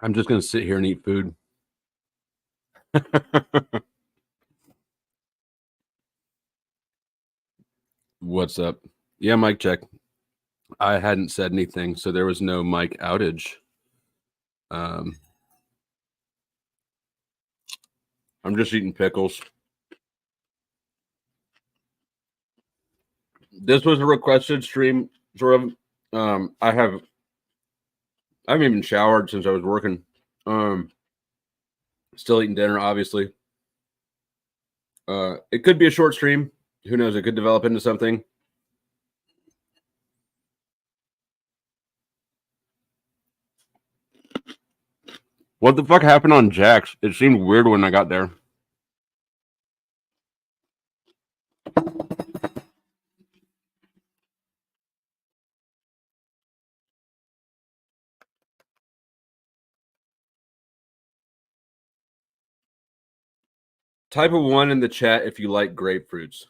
I'm just going to sit here and eat food. What's up? Yeah, mic check. I hadn't said anything, so there was no mic outage. I'm just eating pickles. This was a requested stream, sort of. I haven't even showered since I was working. Still eating dinner, obviously. It could be a short stream. Who knows? It could develop into something. What the fuck happened on Jack's? It seemed weird when I got there. Type of 1 in the chat if you like grapefruits.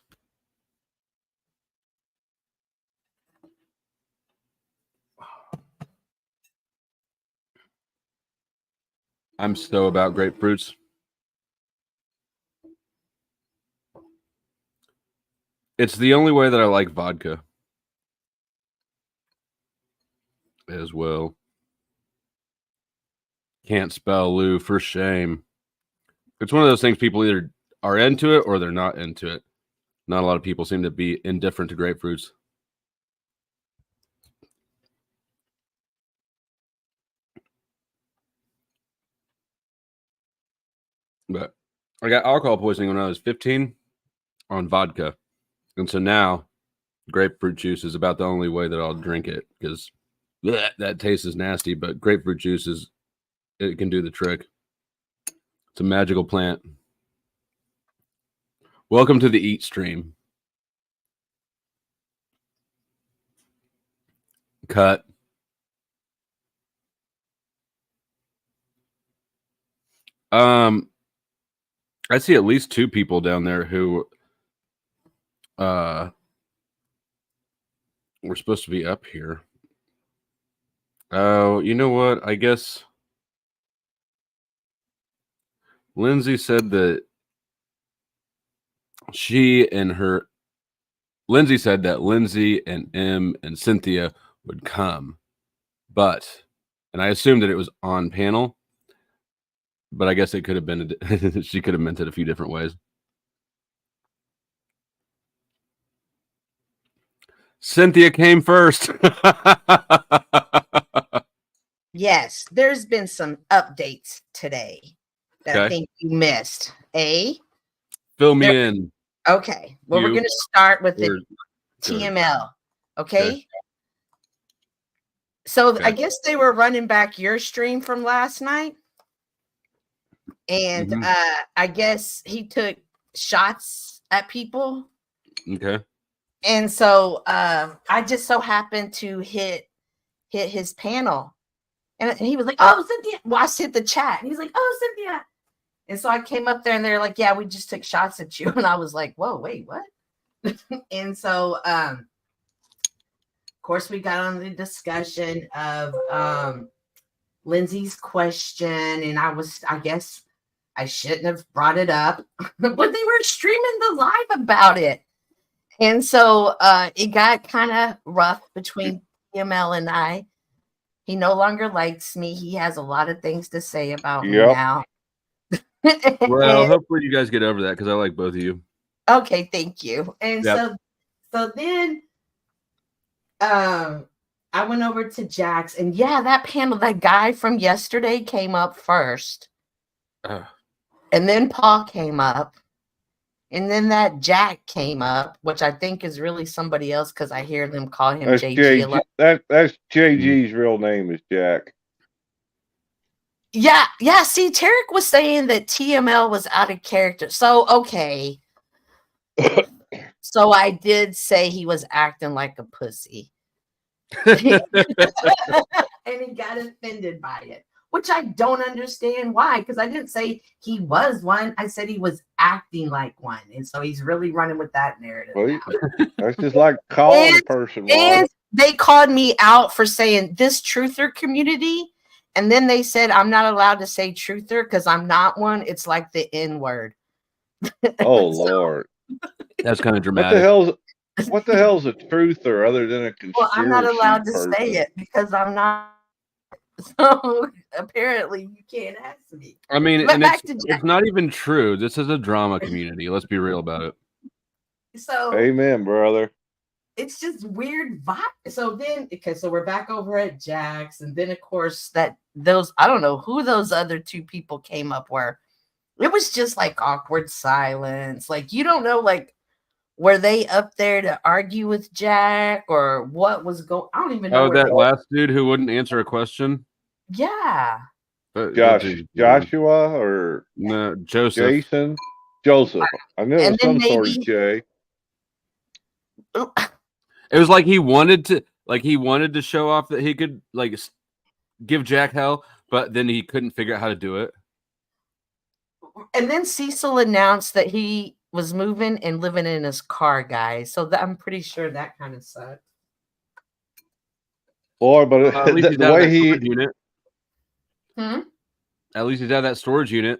I'm so about grapefruits. It's the only way that I like vodka as well. Can't spell Lou for shame. It's one of those things people either are into it or they're not into it. Not a lot of people seem to be indifferent to grapefruits. But I got alcohol poisoning when I was 15 on vodka. And so now grapefruit juice is about the only way that I'll drink it because that taste is nasty, but grapefruit juice it can do the trick. It's a magical plant. Welcome to the Eat Stream. Cut. I see at least 2 people down there who were supposed to be up here. Oh, you know what? I guess Lindsay said that Lindsay said that Lindsay and M and Cynthia would come, and I assumed that it was on panel, but I guess it could have been, she could have meant it a few different ways. Cynthia came first. Yes, there's been some updates today that I think you missed. Fill me in. Okay. Well, we're going to start with the TML. Okay. So I guess they were running back your stream from last night. And I guess he took shots at people. Okay. And so I just so happened to hit his panel. And he was like, "Oh, Cynthia." Well, I sent the chat. And he's like, "Oh, Cynthia." And so I came up there and they're like, "Yeah, we just took shots at you." And I was like, "Whoa, wait, what?" And so, of course, we got on the discussion of Lindsay's question. And I guess I shouldn't have brought it up, but they were streaming the live about it. And so it got kind of rough between TML and I. He no longer likes me. He has a lot of things to say about me now. Well, hopefully you guys get over that because I like both of you. Okay, thank you. And so then I went over to Jack's, and that panel, that guy from yesterday came up first. And then Paul came up. And then that Jack came up, which I think is really somebody else because I hear them call him JG. That's JG's real name is Jack. Yeah. See, Tarek was saying that TML was out of character. So, okay. So I did say he was acting like a pussy. And he got offended by it, which I don't understand why, because I didn't say he was one. I said he was acting like one. And so he's really running with that narrative. Well, that's just like calling a person. And they called me out for saying this truther community And then they said I'm not allowed to say truther because I'm not one. It's like the N word. Oh So, Lord. That's kind of What the dramatic. hell's a truther other than a well, I'm not conspiracy allowed to person? say it because I'm not. So apparently you can't ask me. I mean, But and back it's to Jack. not even true. This is a drama community. Let's be real about it. So Amen, brother. it's just weird vibe. So then, okay, so we're back over at Jack's, and then of course I don't know who those other two people came up were. It was just like awkward silence. Like you don't know, like were they up there to argue with Jack or what was going? I don't even know. Oh, that last dude who wouldn't answer a question. Yeah. Joshua or No, Joseph. Jason? Joseph. I knew it was some sort of J. It was like he wanted to show off that he could like give Jack hell, but then he couldn't figure out how to do it. And then Cecil announced that he was moving and living in his car, guys. So I'm pretty sure that kind of sucked. Boy, but at least he's the out of way that he storage unit. At least he's out of that storage unit.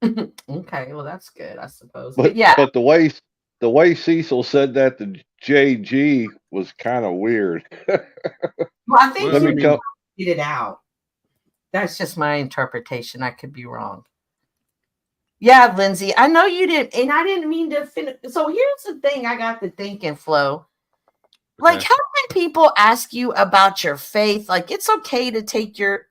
Okay, well that's good, I suppose. But yeah, but the way Cecil said that to JG was kind of weird. well, I think Let me he come. get it out. That's just my interpretation. I could be wrong. Yeah, Lindsay, I know you didn't, and I didn't mean to finish. So here's the thing I got to thinking, Flo. Like, how can people ask you about your faith? Like, it's okay to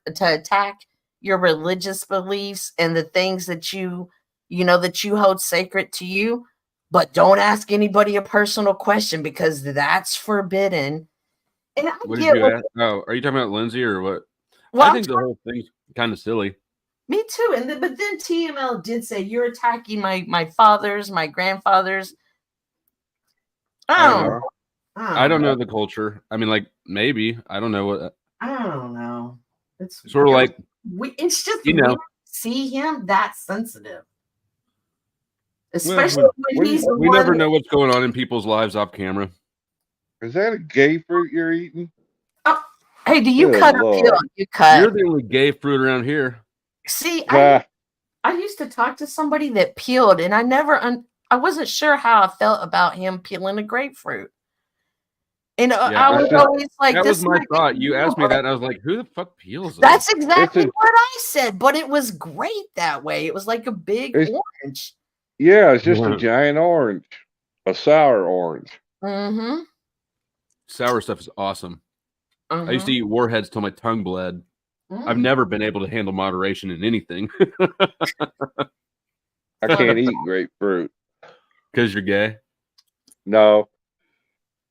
attack your religious beliefs and the things that you hold sacred to you, but don't ask anybody a personal question because that's forbidden. And what did you ask? Oh, are you talking about Lindsay or what? Well, I think the whole thing's kind of silly. Me too. But then TML did say you're attacking my fathers, my grandfathers. I don't know the culture. I mean, like maybe I don't know what. I don't know. It's sort of like it's just weird to see him that sensitive, especially when he's we never know what's going on in people's lives off camera. Is that a gay fruit you're eating? Oh, hey, do you cut or peel? You cut. You're the only gay fruit around here. See, I used to talk to somebody that peeled, and I wasn't sure how I felt about him peeling a grapefruit. And I was always like, that was my thought. You asked me that, and I was like, who the fuck peels it? That's exactly what I said, but it was great that way. It was like a big orange. Yeah, it's just a giant orange, a sour orange. Mm-hmm. Sour stuff is awesome. I used to eat warheads till my tongue bled. I've never been able to handle moderation in anything. I can't eat grapefruit. Because you're gay? No.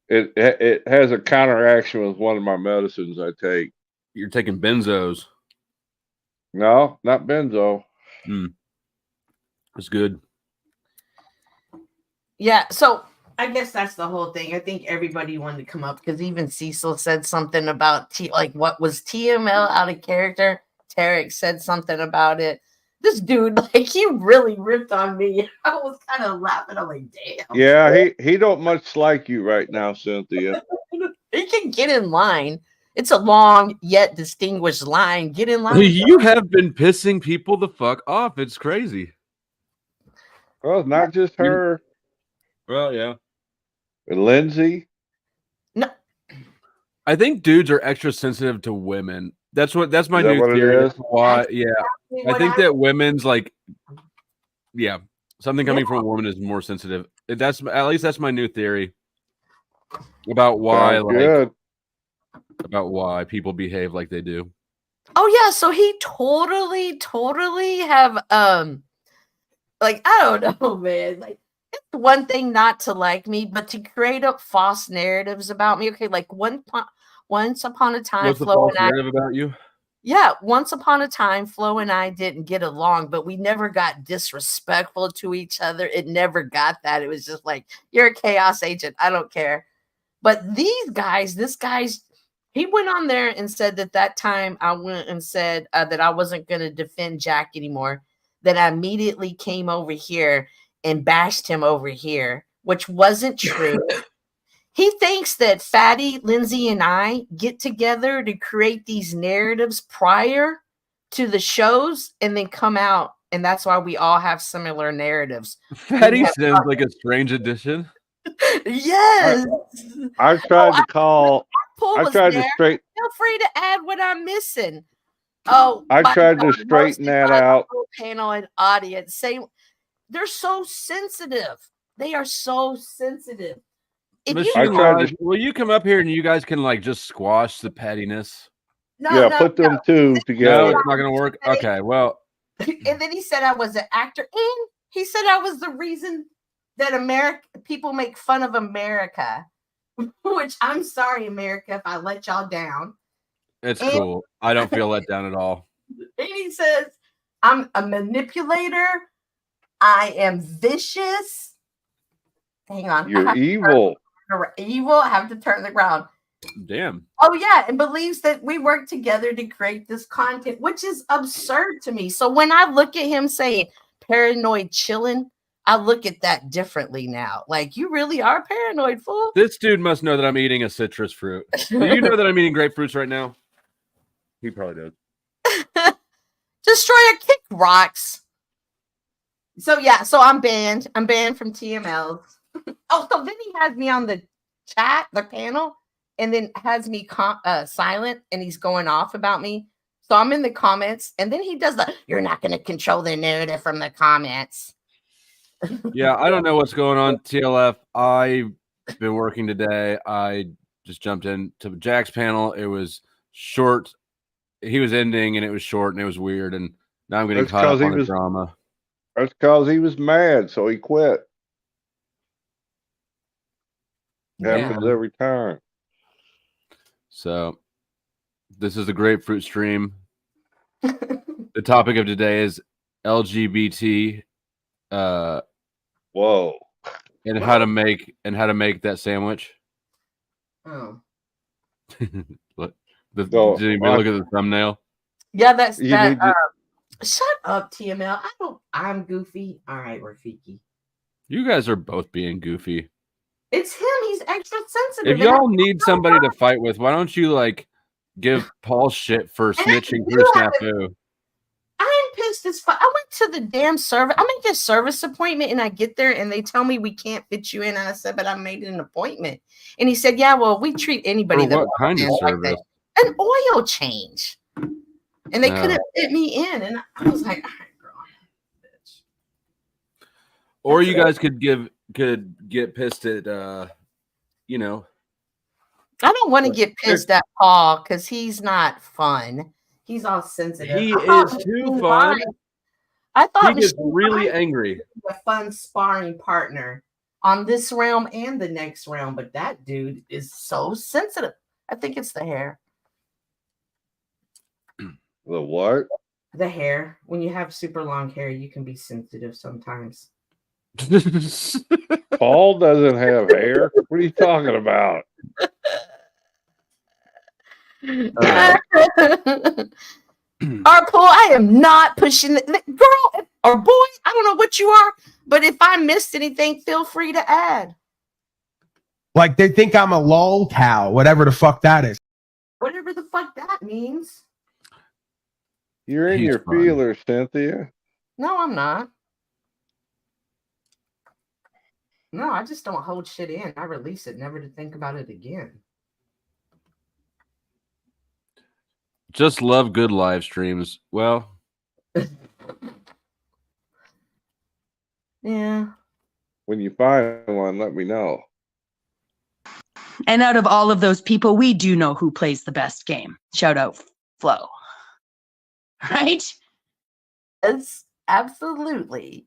It has a counteraction with one of my medicines I take. You're taking benzos. No, not benzo. It's good. Yeah, so I guess that's the whole thing. I think everybody wanted to come up because even Cecil said something about what was TML out of character. Tarek said something about it. This dude, like, he really ripped on me. I was kind of laughing. I'm like, damn. Yeah, he don't much like you right now, Cynthia. He can get in line. It's a long yet distinguished line. Get in line. You have been pissing people the fuck off. It's crazy. Well, it's not just her. Well, yeah. And Lindsay. No. I think dudes are extra sensitive to women. That's my new theory. Why? Yeah. I think that women's like, yeah, something coming from a woman is more sensitive. That's at least that's my new theory about why, about why people behave like they do. Oh yeah, so he totally have like, I don't know, man. Like, it's one thing not to like me, but to create up false narratives about me. Okay, like once upon a time, what's the false narrative about you? Yeah, once upon a time, Flo and I didn't get along, but we never got disrespectful to each other. It never got that. It was just like, you're a chaos agent. I don't care. But this guy's, he went on there and said that time I went and said that I wasn't going to defend Jack anymore, that I immediately came over here and bashed him over here, which wasn't true. He thinks that Fatty, Lindsay, and I get together to create these narratives prior to the shows and then come out, and that's why we all have similar narratives. Fatty sounds like a strange addition. Yes. I tried to call. Paul I was tried there. to straight. Feel free to add what I'm missing. Oh, I by tried the to way, straighten roasted that by the out. whole panel and audience. Say they're so sensitive. They are so sensitive. If you Machine tried Lodge, to- will you come up here and you guys can like just squash the pettiness? no, Put them two No, together. it's not going to work. Okay, well, And then he said I was an actor, and he said I was the reason that people make fun of America. Which I'm sorry, America, if I let y'all down. it's cool. I don't feel let down at all. And he says I'm a manipulator. I am vicious. Hang on. You're evil. Evil. I have to turn the ground. Damn. Oh, yeah. And believes that we work together to create this content, which is absurd to me. So when I look at him saying paranoid chilling, I look at that differently now. Like, you really are paranoid, fool. This dude must know that I'm eating a citrus fruit. Do you know that I'm eating grapefruits right now? He probably does. Destroyer kick rocks. So yeah, so I'm banned. I'm banned from TMLs. Oh, so then he has me on the chat, the panel, and then has me silent, and he's going off about me. So I'm in the comments, and then he does you're not going to control the narrative from the comments. Yeah, I don't know what's going on, TLF. I've been working today. I just jumped into Jack's panel. It was short. He was ending, and it was short, and it was weird, and now I'm getting That's caught up 'cause he on the was- drama. That's because he was mad, so he quit. Happens every time. So this is the grapefruit stream. The topic of today is LGBT Whoa. and how to make that sandwich. Oh. Look, So, did anybody look at the thumbnail? Yeah, that's You that. need to- Shut up, TML. I'm goofy. All right, Rafiki. You guys are both being goofy. It's him. He's extra sensitive. If y'all need somebody to fight with, why don't you like give Paul shit for snitching through Snafu? I'm pissed as fuck. I went to the damn service. I make a service appointment, and I get there, and they tell me we can't fit you in. And I said, but I made an appointment. And he said, yeah, well, we treat anybody For that what kind of like service? that. An oil change. And they couldn't fit me in. And I was like, all right, girl. Bitch. Or you guys could get pissed at you know. I don't want to get pissed at Paul because he's not fun. He's all sensitive. He is too fun. I thought He gets Machine really Vine angry. was a fun sparring partner on this realm and the next realm, but that dude is so sensitive. I think it's the hair. The what? The hair. When you have super long hair, you can be sensitive sometimes. Paul doesn't have hair. What are you talking about? Our Paul, I am not pushing the girl or boy. I don't know what you are, but if I missed anything, feel free to add. Like they think I'm a lol cow, whatever the fuck that is. Whatever the fuck that means. You're in He's your fun. feelers, Cynthia. No, I'm not. No, I just don't hold shit in. I release it, never to think about it again. Just love good live streams. Well, Yeah. When you find one, let me know. And out of all of those people, we do know who plays the best game. Shout out Flo. Right? Yes, absolutely.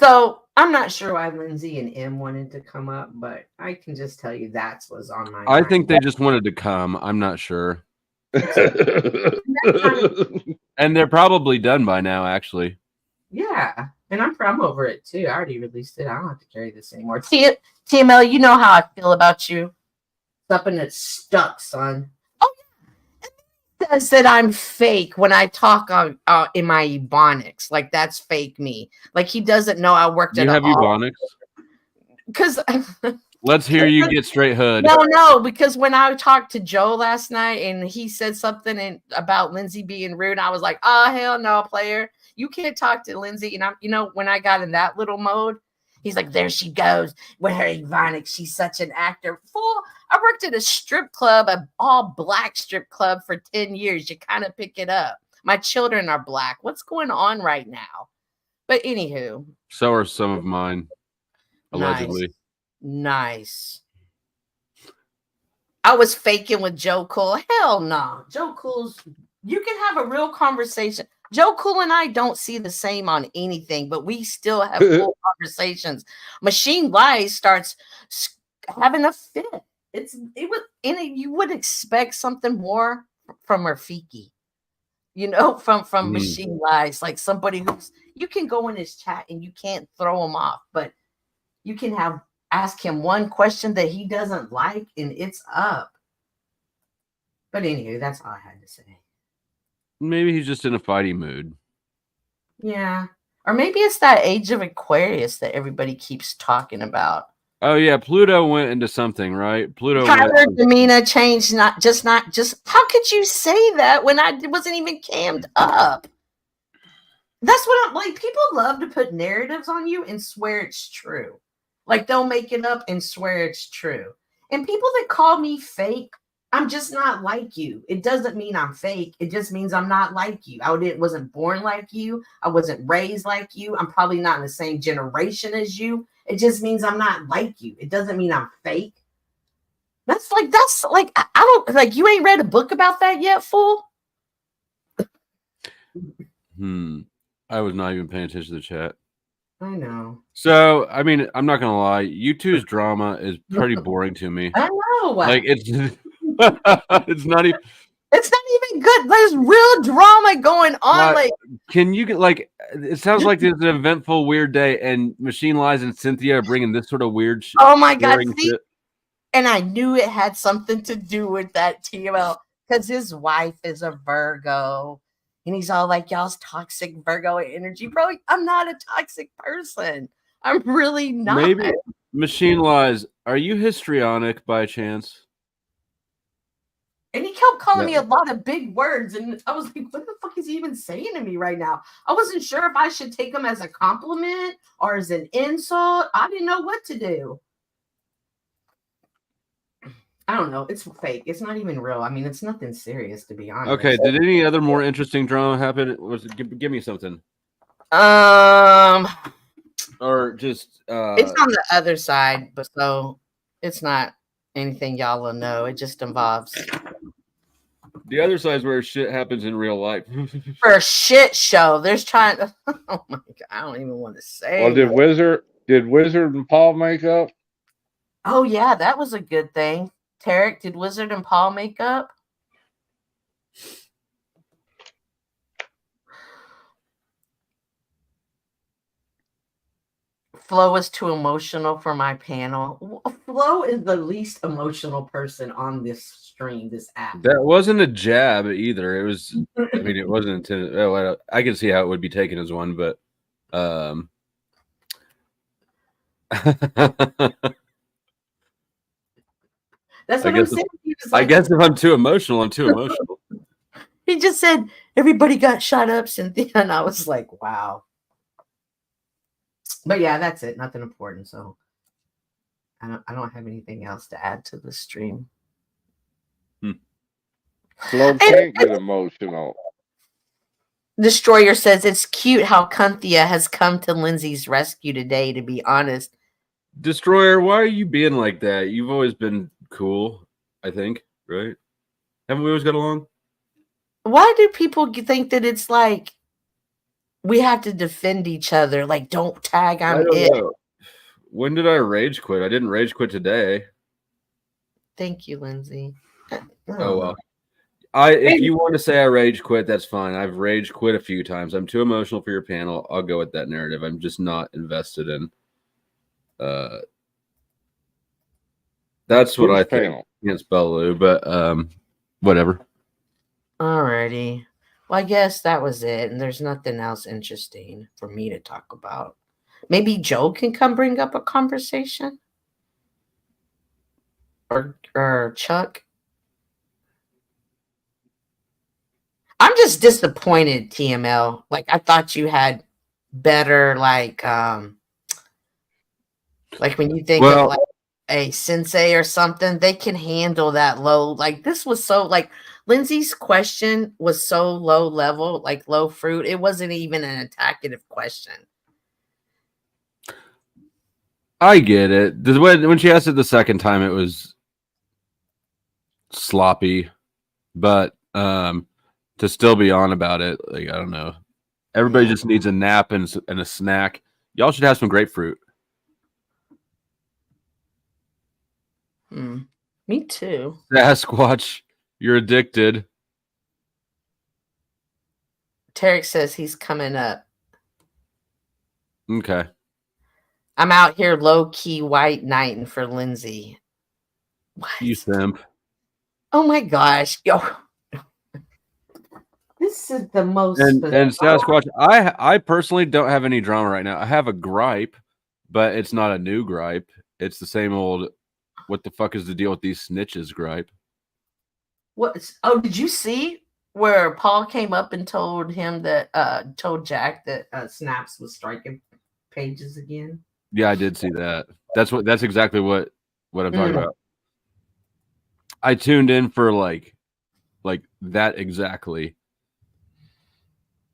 So I'm not sure why Lindsay and M wanted to come up, but I can just tell you that's what's on my I mind. think they just wanted to come. I'm not sure. And they're probably done by now, actually. Yeah, and I'm over it too. I already released it. I don't have to carry this anymore. TML, you know how I feel about you. Something that's stuck, son. Oh yeah, and says that I'm fake when I talk on in my ebonics. Like that's fake me. Like he doesn't know I worked You at have Ebonics? because Let's hear you get straight hood. No, because when I talked to Joe last night and he said something about Lindsay being rude, I was like, oh, hell no, player. You can't talk to Lindsay. And when I got in that little mode, he's like, there she goes with her Ivonic. She's such an actor. Fool, I worked at a strip club, an all black strip club for 10 years. You kind of pick it up. My children are black. What's going on right now? But anywho. So are some of mine, allegedly. Nice. I was faking with Joe Cool. Hell no. Joe Cool's, you can have a real conversation. Joe Cool and I don't see the same on anything, but we still have full conversations. Machine Lies starts having a fit. You would expect something more from Rafiki, from Machine Lies, like somebody who's, you can go in his chat and you can't throw him off, but you can ask him one question that he doesn't like and it's up. But anyway, that's all I had to say. Maybe he's just in a fighting mood. Yeah. Or maybe it's that age of Aquarius that everybody keeps talking about. Oh yeah, Pluto went into something, right? Tyler demeanor changed, not just how could you say that when I wasn't even cammed up? That's what I'm like. People love to put narratives on you and swear it's true. Like they'll make it up and swear it's true. And people that call me fake, I'm just not like you. It doesn't mean I'm fake. It just means I'm not like you. I wasn't born like you. I wasn't raised like you. I'm probably not in the same generation as you. It just means I'm not like you. It doesn't mean I'm fake. That's like I don't like, you ain't read a book about that yet, fool? I was not even paying attention to the chat. I know. So, I mean, I'm not gonna lie. You2's drama is pretty boring to me. I know. Like it's it's not even. It's not even good. There's real drama going on. Like, can you get like? It sounds like it's an eventful, weird day, and Machine Lies and Cynthia are bringing this sort of weird shit. Oh my god! See? And I knew it had something to do with that TML because his wife is a Virgo. And he's all like, y'all's toxic Virgo energy. Bro, I'm not a toxic person. I'm really not. Maybe Machine Lies. Are you histrionic by chance? And he kept calling me a lot of big words. And I was like, what the fuck is he even saying to me right now? I wasn't sure if I should take him as a compliment or as an insult. I didn't know what to do. I don't know. It's fake. It's not even real. I mean, it's nothing serious, to be honest. Okay. Did any other more interesting drama happen? Give me something. Or just it's on the other side, but so it's not anything y'all will know. It just involves the other side is where shit happens in real life. For a shit show. There's trying to, oh my god, I don't even want to say. Well, did Wizard and Paul make up? Oh yeah, that was a good thing. Tarek, did Wizard and Paul make up? Flo is too emotional for my panel. Flo is the least emotional person on this stream, this app. That wasn't a jab either. It was, I mean, it wasn't intended. Oh, I can see how it would be taken as one, but that's what I'm saying. I guess if I'm too emotional, I'm too emotional. He just said everybody got shot up, Cynthia, and I was like, wow. But yeah, that's it. Nothing important. So I don't have anything else to add to the stream. Flo can't get emotional. Destroyer says it's cute how Cynthia has come to Lindsay's rescue today, to be honest. Destroyer, why are you being like that? You've always been cool, I think, right? Haven't we always got along? Why do people think that it's like we have to defend each other? Like, don't tag, I'm it. Know. When did I rage quit? I didn't rage quit today. Thank you, Lindsay. Oh, well. If you want to say I rage quit, that's fine. I've rage quit a few times. I'm too emotional for your panel. I'll go with that narrative. I'm just not invested in. That's what I think against Bellou, but whatever. Alrighty. Well, I guess that was it, and there's nothing else interesting for me to talk about. Maybe Joe can come bring up a conversation. or Chuck. I'm just disappointed, TML. Like I thought you had better like when you think of Well, like a sensei or something, they can handle that low. Like this was so like Lindsay's question was so low level, like low fruit. It wasn't even an attackative question. I get it. When she asked it the second time, it was sloppy, but to still be on about it, like I don't know. Everybody just needs a nap and a snack. Y'all should have some grapefruit. Me too. Sasquatch, you're addicted. Tarek says he's coming up. Okay. I'm out here low key white knighting for Lindsay. What? You simp. Oh my gosh. Yo. This is the most And Sasquatch, I personally don't have any drama right now. I have a gripe, but it's not a new gripe. It's the same old what the fuck is the deal with these snitches gripe. What? Oh, did you see where Paul came up and told him that told Jack that Snaps was striking pages again? Yeah, I did see that. That's exactly what I'm talking about. I tuned in for like that exactly.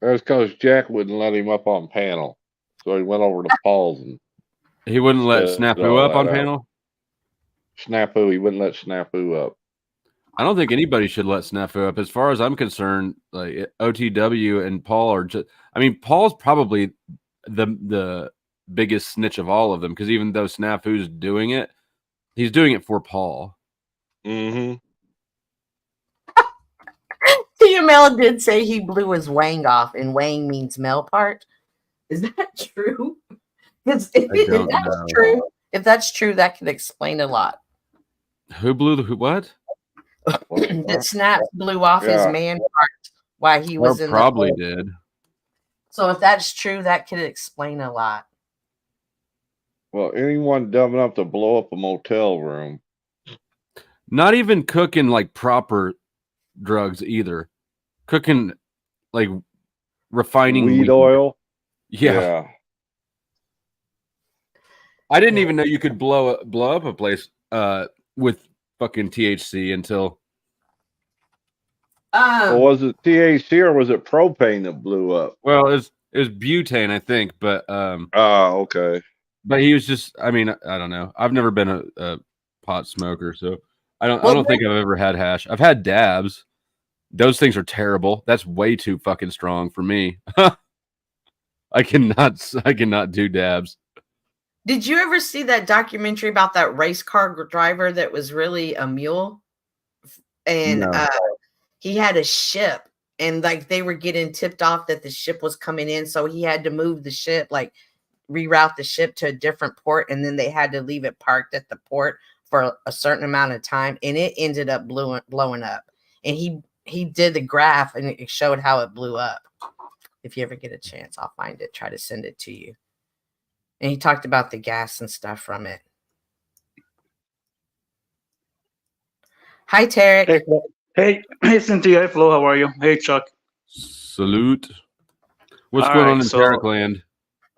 That's because Jack wouldn't let him up on panel, so he went over to Paul's and He wouldn't let Snafu up on panel. Snafu, he wouldn't let Snafu up. I don't think anybody should let Snafu up. As far as I'm concerned, like OTW and Paul are just. I mean, Paul's probably the biggest snitch of all of them because even though Snafu's doing it, he's doing it for Paul. Mm-hmm. TML did say he blew his wang off, and wang means male part. Is that true? Because if that's true, that could explain a lot. Who blew the what? That Snaps blew off his man part while he was in probably did. So if that's true, that could explain a lot. Well, anyone dumb enough to blow up a motel room. Not even cooking like proper drugs either. Cooking like refining weed oil. Yeah. I didn't even know you could blow up a place with fucking THC until. Well, was it THC or was it propane that blew up? Well, it was butane, I think, but okay. But he was just. I mean, I don't know. I've never been a pot smoker, so I don't think I've ever had hash. I've had dabs. Those things are terrible. That's way too fucking strong for me. I cannot do dabs. Did you ever see that documentary about that race car driver that was really a mule? And he had a ship, and like they were getting tipped off that the ship was coming in, so he had to move the ship, like reroute the ship to a different port, and then they had to leave it parked at the port for a certain amount of time, and it ended up blowing up. And he did the graph, and it showed how it blew up. If you ever get a chance, I'll find it, try to send it to you. And he talked about the gas and stuff from it. Hi, Tarek. Hey, Cynthia. Hey, Flo. How are you? Hey, Chuck. Salute. What's going on in Tarek land?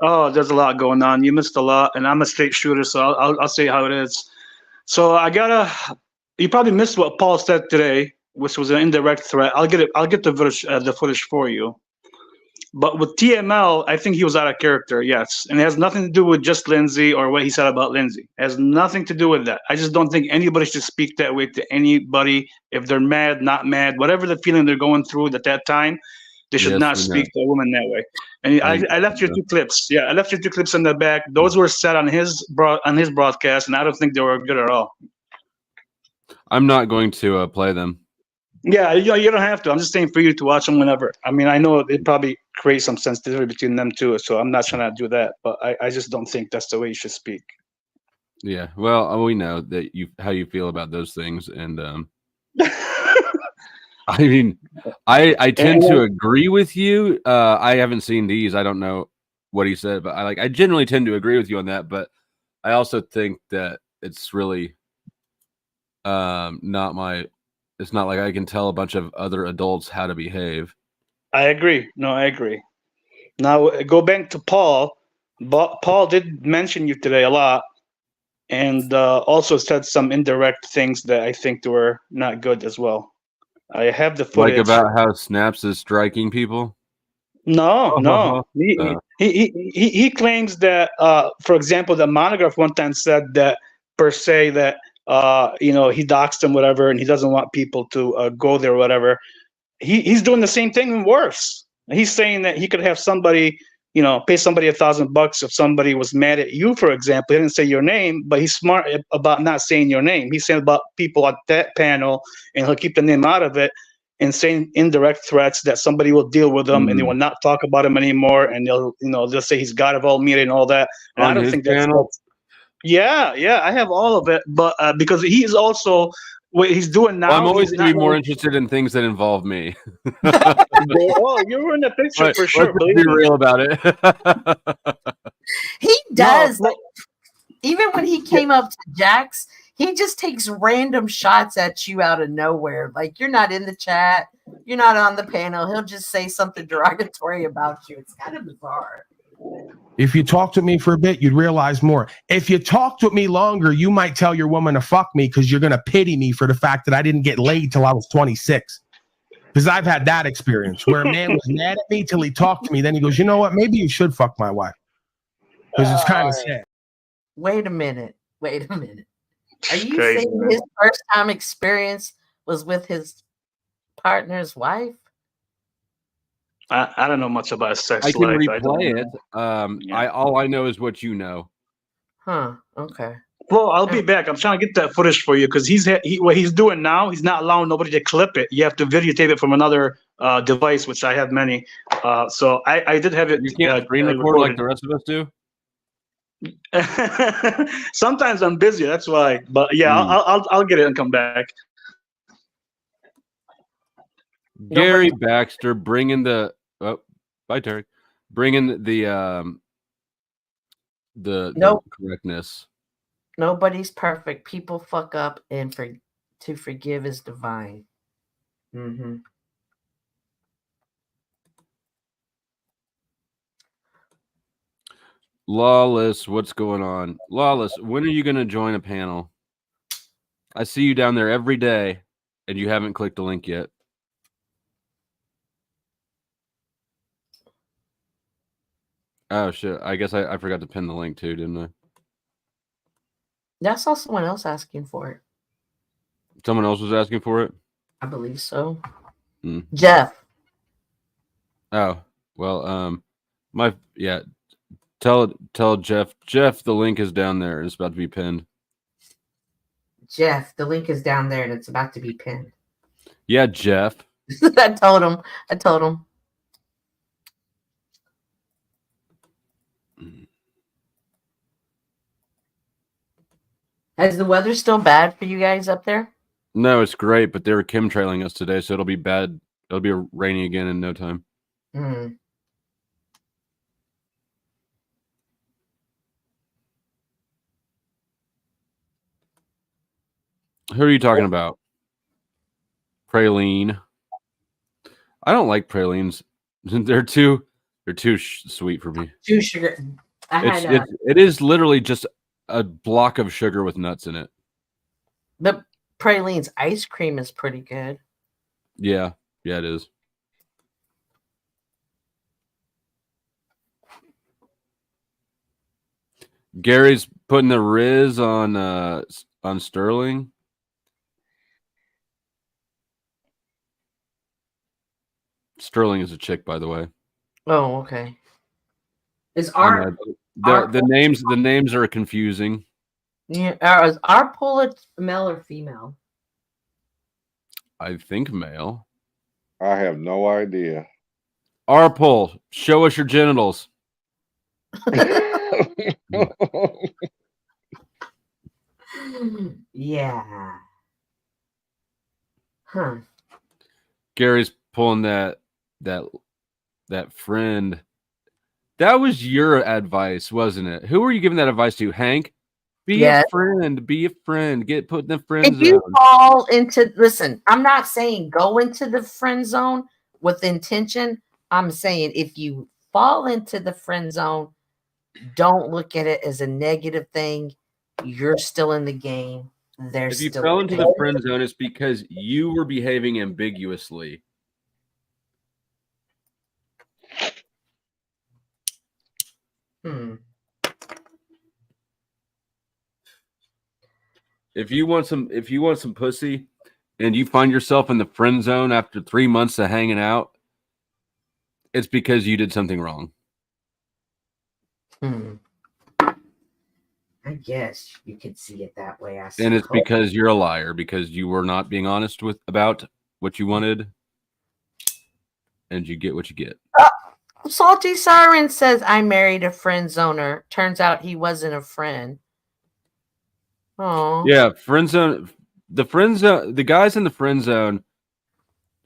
Oh, there's a lot going on. You missed a lot, and I'm a straight shooter, so I'll say how it is. So you probably missed what Paul said today, which was an indirect threat. I'll get the footage for you. But with TML, I think he was out of character, yes. And it has nothing to do with just Lindsay or what he said about Lindsay. It has nothing to do with that. I just don't think anybody should speak that way to anybody. If they're mad, not mad, whatever the feeling they're going through at that time, they should not speak to a woman that way. And I left you 2 clips. Yeah, I left you 2 clips in the back. Those were set on his broadcast, and I don't think they were good at all. I'm not going to play them. Yeah, you don't have to. I'm just saying for you to watch them whenever. I mean, I know it probably creates some sensitivity between them too, so I'm not trying to do that. But I just don't think that's the way you should speak. Yeah, well, we know that how you feel about those things, and I mean, I tend to agree with you. I haven't seen these. I don't know what he said, but I generally tend to agree with you on that. But I also think that it's really not my. It's not like I can tell a bunch of other adults how to behave. I agree. No, I agree. Now go back to Paul. But Paul did mention you today a lot, and also said some indirect things that I think were not good as well. I have the footage. Like about how Snaps is striking people. No, no. Uh. He claims that, for example, the monograph one time said that per se that he doxed him, whatever, and he doesn't want people to go there, whatever. He's doing the same thing and worse. He's saying that he could have somebody, pay somebody $1,000 if somebody was mad at you, for example. He didn't say your name, but he's smart about not saying your name. He's saying about people at that panel, and he'll keep the name out of it, and saying indirect threats that somebody will deal with them and they will not talk about him anymore, and they'll say he's God of all media and all that. And I don't think that's yeah, I have all of it, but because he's also what he's doing now. Well, I'm always going to be more interested in things that involve me. Oh, you were in the picture for sure. Let's be real about it. He does. Even when he came up to Jax, he just takes random shots at you out of nowhere. Like, you're not in the chat, you're not on the panel. He'll just say something derogatory about you. It's kind of bizarre. If you talked with me for a bit, you'd realize more. If you talked with me longer, you might tell your woman to fuck me because you're going to pity me for the fact that I didn't get laid till I was 26. Because I've had that experience where a man was mad at me till he talked to me. Then he goes, you know what? Maybe you should fuck my wife. Because it's kind of sad. Wait a minute. Are you saying his first time experience was with his partner's wife? I don't know much about sex life. I can replay it. All I know is what you know. Huh. Okay. Well, I'll be back. I'm trying to get that footage for you because what he's doing now, he's not allowing nobody to clip it. You have to videotape it from another device, which I have many. So I did have it. You can't screen record like the rest of us do? Sometimes I'm busy, that's why. But yeah, I'll get it and come back. Gary Baxter bringing the bye Terry, bringing the correctness. Nobody's perfect. People fuck up, and to forgive is divine. Mm-hmm. Lawless, what's going on? Lawless, when are you going to join a panel? I see you down there every day, and you haven't clicked the link yet. Oh, shit. I guess I forgot to pin the link, too, didn't I? I saw someone else asking for it. Someone else was asking for it? I believe so. Jeff. Oh, well, tell Jeff the link is down there. It's about to be pinned. Jeff, the link is down there and it's about to be pinned. Yeah, Jeff. I told him. Is the weather still bad for you guys up there? No, it's great, but they were chemtrailing us today, so it'll be bad. It'll be rainy again in no time. Mm. Who are you talking about? Praline. I don't like pralines. They're too sweet for me. Too sugar. It is literally just a block of sugar with nuts in it. But praline's ice cream is pretty good. Yeah, it is. Gary's putting the Riz on Sterling. Sterling is a chick, by the way. Oh, okay. Is the names are confusing. Yeah, is our pullet male or female? I think male. I have no idea. Arpol, show us your genitals. Yeah. Huh. Gary's pulling that friend. That was your advice, wasn't it? Who were you giving that advice to? Hank? Be a friend. Be a friend. Get put in the friend If zone. you fall into, listen, I'm not saying go into the friend zone with intention. I'm saying if you fall into the friend zone, don't look at it as a negative thing. You're still in the game. If you fell into the friend zone, it's because you were behaving ambiguously. If you want some pussy and you find yourself in the friend zone after 3 months of hanging out, it's because you did something wrong. I guess you could see it that way. And it's because you're a liar, because you were not being honest about what you wanted, and you get what you get. Salty Siren says, I married a friend zoner. Turns out he wasn't a friend. Oh. Yeah, friend zone. The friend zone. The guys in the friend zone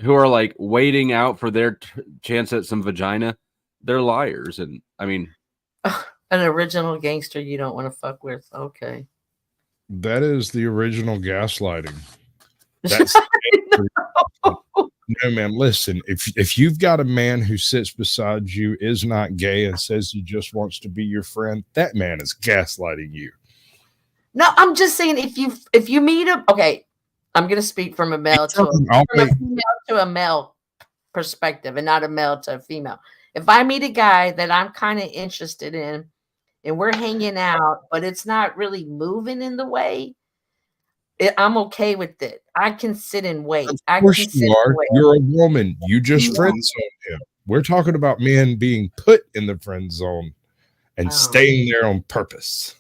who are like waiting out for their chance at some vagina, they're liars. And I mean, an original gangster you don't want to fuck with. Okay. That is the original gaslighting. That's no, man. Listen, if you've got a man who sits beside you, is not gay, and says he just wants to be your friend, that man is gaslighting you. No, I'm just saying if you meet him, okay, I'm gonna speak from a male to a female to a male perspective and not a male to a female. If I meet a guy that I'm kind of interested in and we're hanging out, but it's not really moving in the way, I'm okay with it. I can sit and wait. Of course you are. You're a woman. You just friend zone him. We're talking about men being put in the friend zone and staying there on purpose.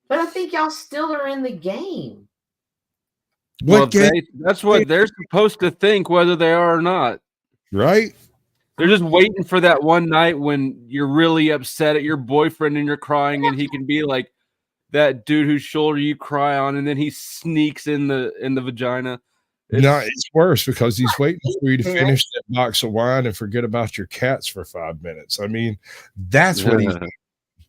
But I think y'all still are in the game. That's what they're supposed to think, whether they are or not. Right? They're just waiting for that one night when you're really upset at your boyfriend and you're crying, and he can be like that dude whose shoulder you cry on, and then he sneaks in the vagina. It's worse because he's waiting for you to finish that box of wine and forget about your cats for 5 minutes. I mean, that's what he's doing.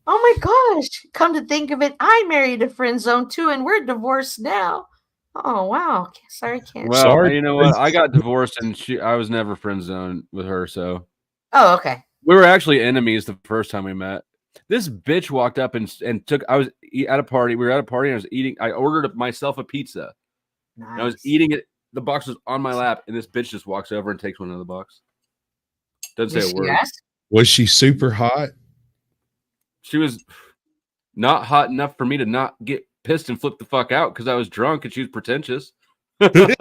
Oh my gosh. Come to think of it, I married a friend zone too, and we're divorced now. Oh wow. Sorry, can't. Well, sorry. You know what? I got divorced and I was never friend zoned with her, so. Oh, okay. We were actually enemies the first time we met. This bitch walked up and took. I was at a party. We were at a party and I was eating. I ordered myself a pizza. Nice. And I was eating it. The box was on my lap, and this bitch just walks over and takes one out of the box. Doesn't say a word. Yes? Was she super hot? She was not hot enough for me to not get pissed and flip the fuck out because I was drunk and she was pretentious. Okay.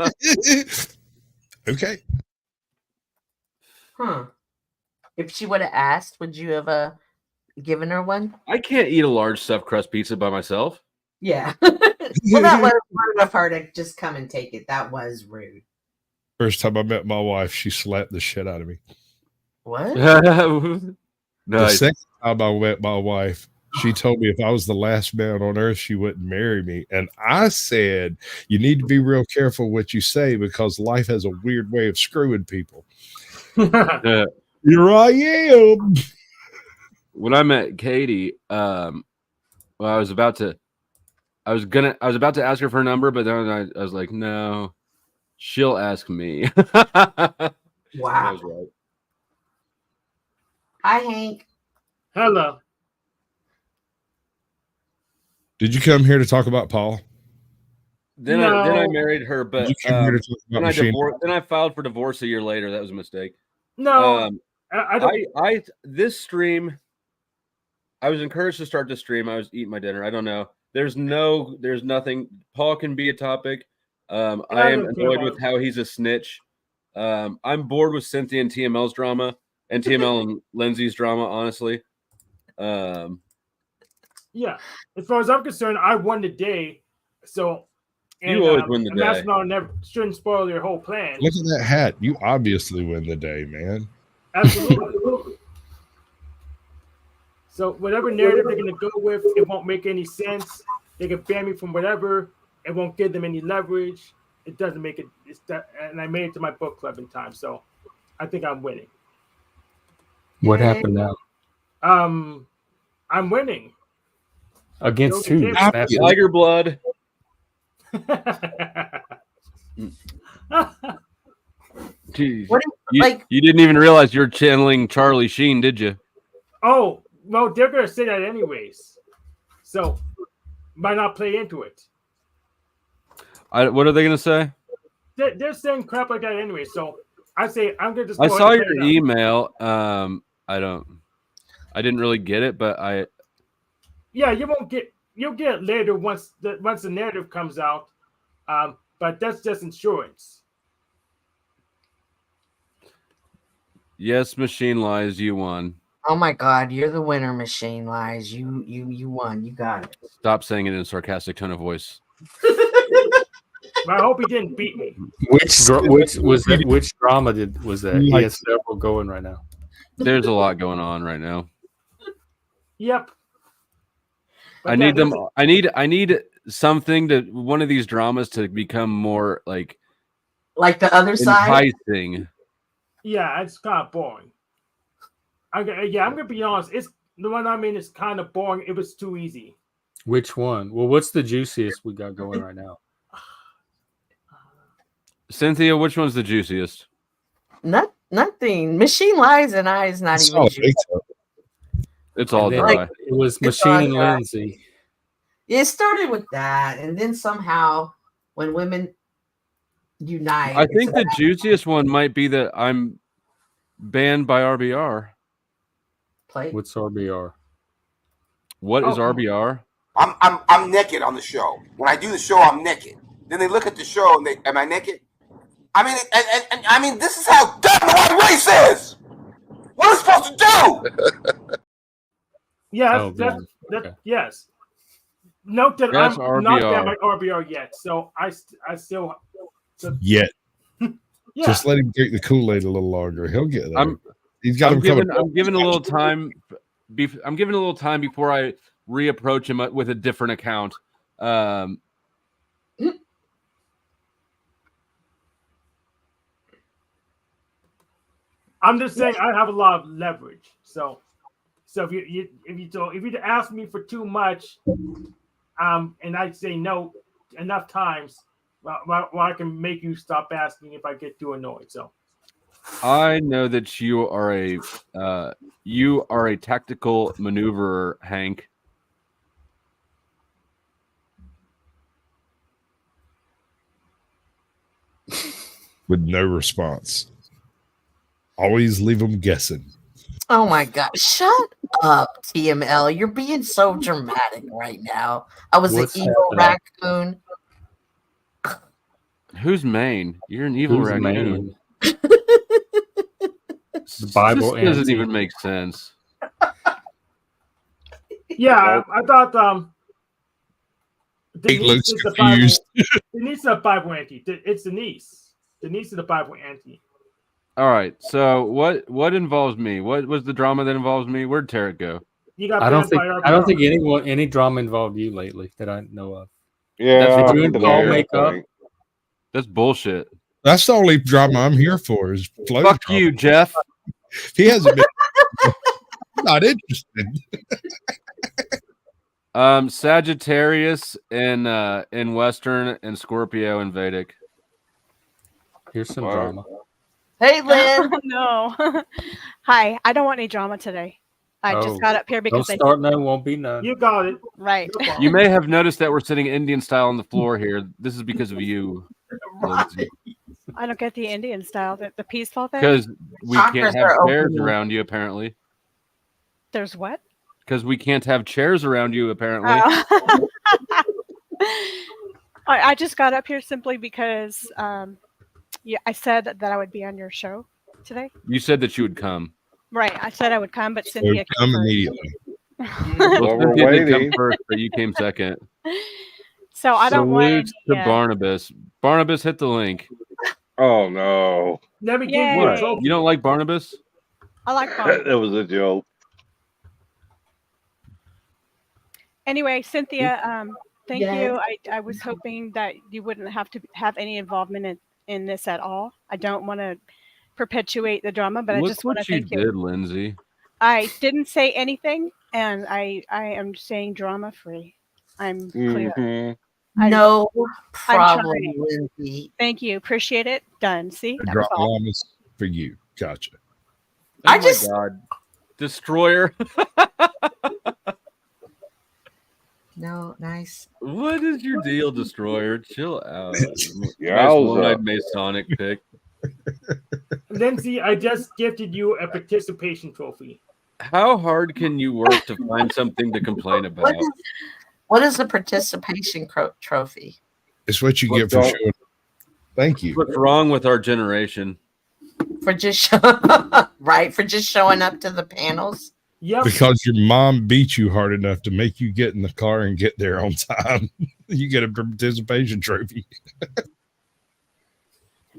If she would have asked, would you have given her one? I can't eat a large stuffed crust pizza by myself. Yeah. Well, that was rude of her to just come and take it. That was rude. First time I met my wife, she slapped the shit out of me. What? Nice. The second time I met my wife, she told me if I was the last man on earth, she wouldn't marry me. And I said, you need to be real careful what you say because life has a weird way of screwing people. Here I am. When I met Katie, I was about to ask her for her number, but then I was like, no, she'll ask me. Wow. Right. Hi, Hank. Hello. Did you come here to talk about Paul? Then I married her, but then I filed for divorce a year later. That was a mistake. No, I don't. This stream, I was encouraged to start this stream. I was eating my dinner. I don't know. There's nothing. Paul can be a topic. I am annoyed with how he's a snitch. I'm bored with Cynthia and TML's drama and TML and Lindsay's drama, honestly. Yeah, as far as I'm concerned, I won the day. So you always win the day. National never shouldn't spoil your whole plan. Look at that hat. You obviously win the day, man. Absolutely. So whatever narrative they're going to go with, it won't make any sense. They can ban me from whatever. It won't give them any leverage. It doesn't make it. And I made it to my book club in time, so I think I'm winning. What happened now? I'm winning. Against who? Tiger blood. Jeez. What You didn't even realize you're channeling Charlie Sheen, did you? Oh, well, they're gonna say that anyways. So might not play into it. What are they gonna say? They're saying crap like that anyway. So I say I'm gonna just. I go saw ahead your and play it email. I didn't really get it, but Yeah, you'll get it later once the narrative comes out. But that's just insurance. yes, Machine Lies, you won. Oh my God, you're the winner, Machine Lies. You won. You got it. Stop saying it in a sarcastic tone of voice. But I hope he didn't beat me. Which drama was that? He has several going right now. There's a lot going on right now. Yep. But I need them. I need something to one of these dramas to become more like the other side. enticing. Yeah, it's kind of boring. I'm gonna be honest. It's the one I mean. It's kind of boring. It was too easy. Which one? Well, what's the juiciest we got going right now? Cynthia, which one's the juiciest? Nothing. Machine Lies and I is not even. It's all then, dry. It was Machine and Lindsay. It started with that, and then somehow when women unite, I think the juiciest one might be that I'm banned by RBR. What's RBR? What is RBR? I'm naked on the show. When I do the show, I'm naked. Then they look at the show and am I naked? I mean, and I mean, this is how dumb the white race is. What are we supposed to do? Yes, yes. Note that That's I'm RBR. not down by RBR yet, so I still. Yet. Yeah. Just let him drink the Kool-Aid a little longer. He'll get there. He's got I'm him coming. giving a little time. I'm giving a little time before I reapproach him with a different account. I'm just saying I have a lot of leverage. So if you ask me for too much, and I say no enough times, well, I can make you stop asking if I get too annoyed. So I know that you are a tactical maneuverer, Hank. With no response. Always leave them guessing. Oh my God! Shut up, TML. You're being so dramatic right now. I was What's an evil happening? raccoon. Who's Maine? You're an evil Who's raccoon. Maine? The Bible This doesn't auntie. even make sense. yeah, I thought He looks is the confused. Denise is a Bible auntie. It's Denise. Denise is the Bible auntie. All right. So what involves me? What was the drama that involves me? Where'd Tarek go? You got I don't banned think by RBR. any drama involved you lately that I know of. Yeah, Did you and Paul make up? That's bullshit. That's the only drama I'm here for is flow Fuck drama. you, Jeff. He hasn't been not interested. Sagittarius in Western and Scorpio in Vedic. Here's some Wow. drama. Hey, Lynn. No. Hi. I don't want any drama today. I Oh, just got up here Don't because start none, won't be none. You got it. right. No problem. You may have noticed that we're sitting Indian style on the floor here. This is because of you, Lindsay. I don't get the Indian style, the peaceful thing. Because we can't Chakras have are chairs open. around you, apparently. There's what? Because we can't have chairs around you, apparently. Oh. I just got up here simply because I said that I would be on your show today. You said that you would come. Right. I said I would come, but So Cynthia come came first. immediately. Well, we're Cynthia did come waiting. first, but you came second. So I don't want Salute any, to Barnabas. Barnabas, hit the link. Oh no, Let me give Yay. you a What? trophy. You don't like Barnabas? I like fun. that was a joke. Anyway, Cynthia, thank Yes. you. I was hoping that you wouldn't have to have any involvement in this at all. I don't want to perpetuate the drama, but I Look just want to what you thank you. did, Lindsay. I didn't say anything. and I am saying drama free. I'm clear. Mhm. No I'm problem, trying. Lindsay. Thank you. Appreciate it. Done. See, The that was all. drama is for you. Gotcha. Oh I my just- God. Destroyer. No, nice. What is your deal, Destroyer? Chill out. Nice Yowza. one-eyed Masonic pick. Lindsay, I just gifted you a participation trophy. How hard can you work to find something to complain about? What is the participation trophy? It's what you get for What's showing. Thank you. What's wrong with our generation? For just right, for just showing up to the panels. Yep. Because your mom beat you hard enough to make you get in the car and get there on time. You get a participation trophy. I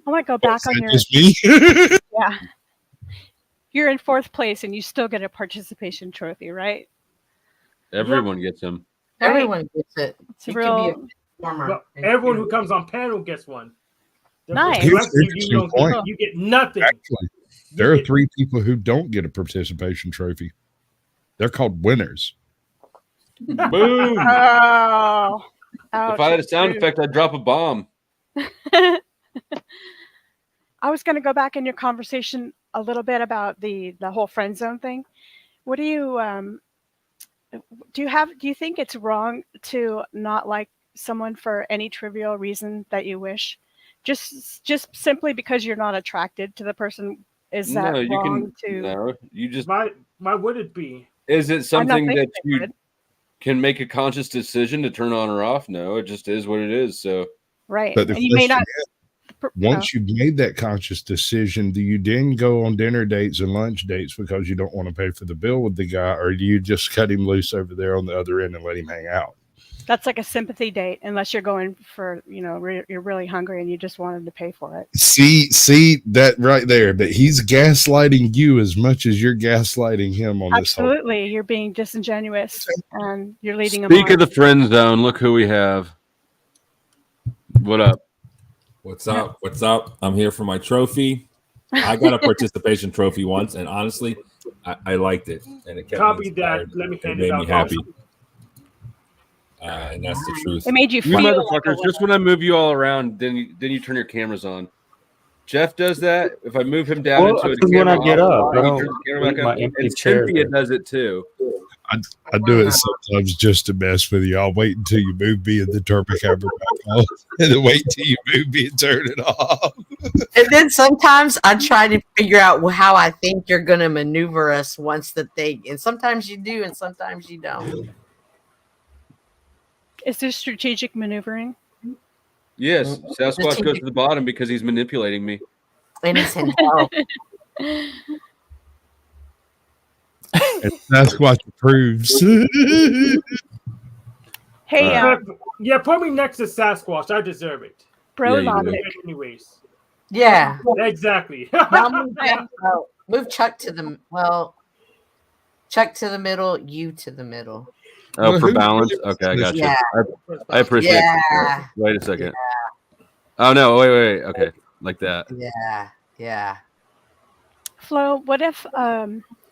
want to go back on your. Just me? Yeah. You're in 4th place and you still get a participation trophy, right? Everyone gets them. Everyone gets it. It's You real. can be a performer. Well, everyone who comes on panel gets one. Nice. The rest of you Interesting don't point. get, you get nothing. Actually, there are 3 people who don't get a participation trophy. They're called winners. Boom. Oh. Ouch, If I had a sound rude. effect, I'd drop a bomb. I was going to go back in your conversation a little bit about the whole friend zone thing. What do you do you think it's wrong to not like someone for any trivial reason that you wish? Just simply because you're not attracted to the person, is that No, you wrong can. to No, you just. Why would it be? Is it I'm not something thinking that it you would. can make a conscious decision to turn on or off? No, it just is what it is. So Right. But the And you may question not is, once you've made that conscious decision, do you then go on dinner dates and lunch dates because you don't want to pay for the bill with the guy, or do you just cut him loose over there on the other end and let him hang out? that's like a sympathy date, unless you're going for, you're really hungry and you just wanted to pay for it. See that right there, that he's gaslighting you as much as you're gaslighting him on this whole. Absolutely. You're being disingenuous and you're leading them speak on. of the friend zone. Look who we have. What up? What's up? What's up? I'm here for my trophy. I got a participation trophy once, and honestly, I liked it, and it kept Copy me inspired. that. Let me hand It it made out. me happy, and that's the truth. It made you You feel like a motherfuckers, just when I move you all around, then you turn your cameras on. Jeff does that. If I move him down Well, into a because when I camera get off, up, I he don't turns the camera leave back my on. empty And chair Cynthia there. does it too. I do it sometimes just to mess with you. I'll wait until you move me and then turn my camera back on, and then wait until you move me and turn it off. And then sometimes I try to figure out how I think you're going to maneuver us once the thing. And sometimes you do, and sometimes you don't. Is this strategic maneuvering? Yes, Sasquatch goes to the bottom because he's manipulating me. And he's in hell. And that's what approves. Hey, Yeah, put me next to Sasquatch. I deserve it. bro, Yeah, you logic. Anyways. Yeah. Exactly. Now move Chuck to the Chuck to the middle, you to the middle. Oh, for balance? Okay, I got you. Yeah. I appreciate it. Yeah. Wait a second. Oh, no. Wait. Okay. Like that. Yeah. Flo, what if,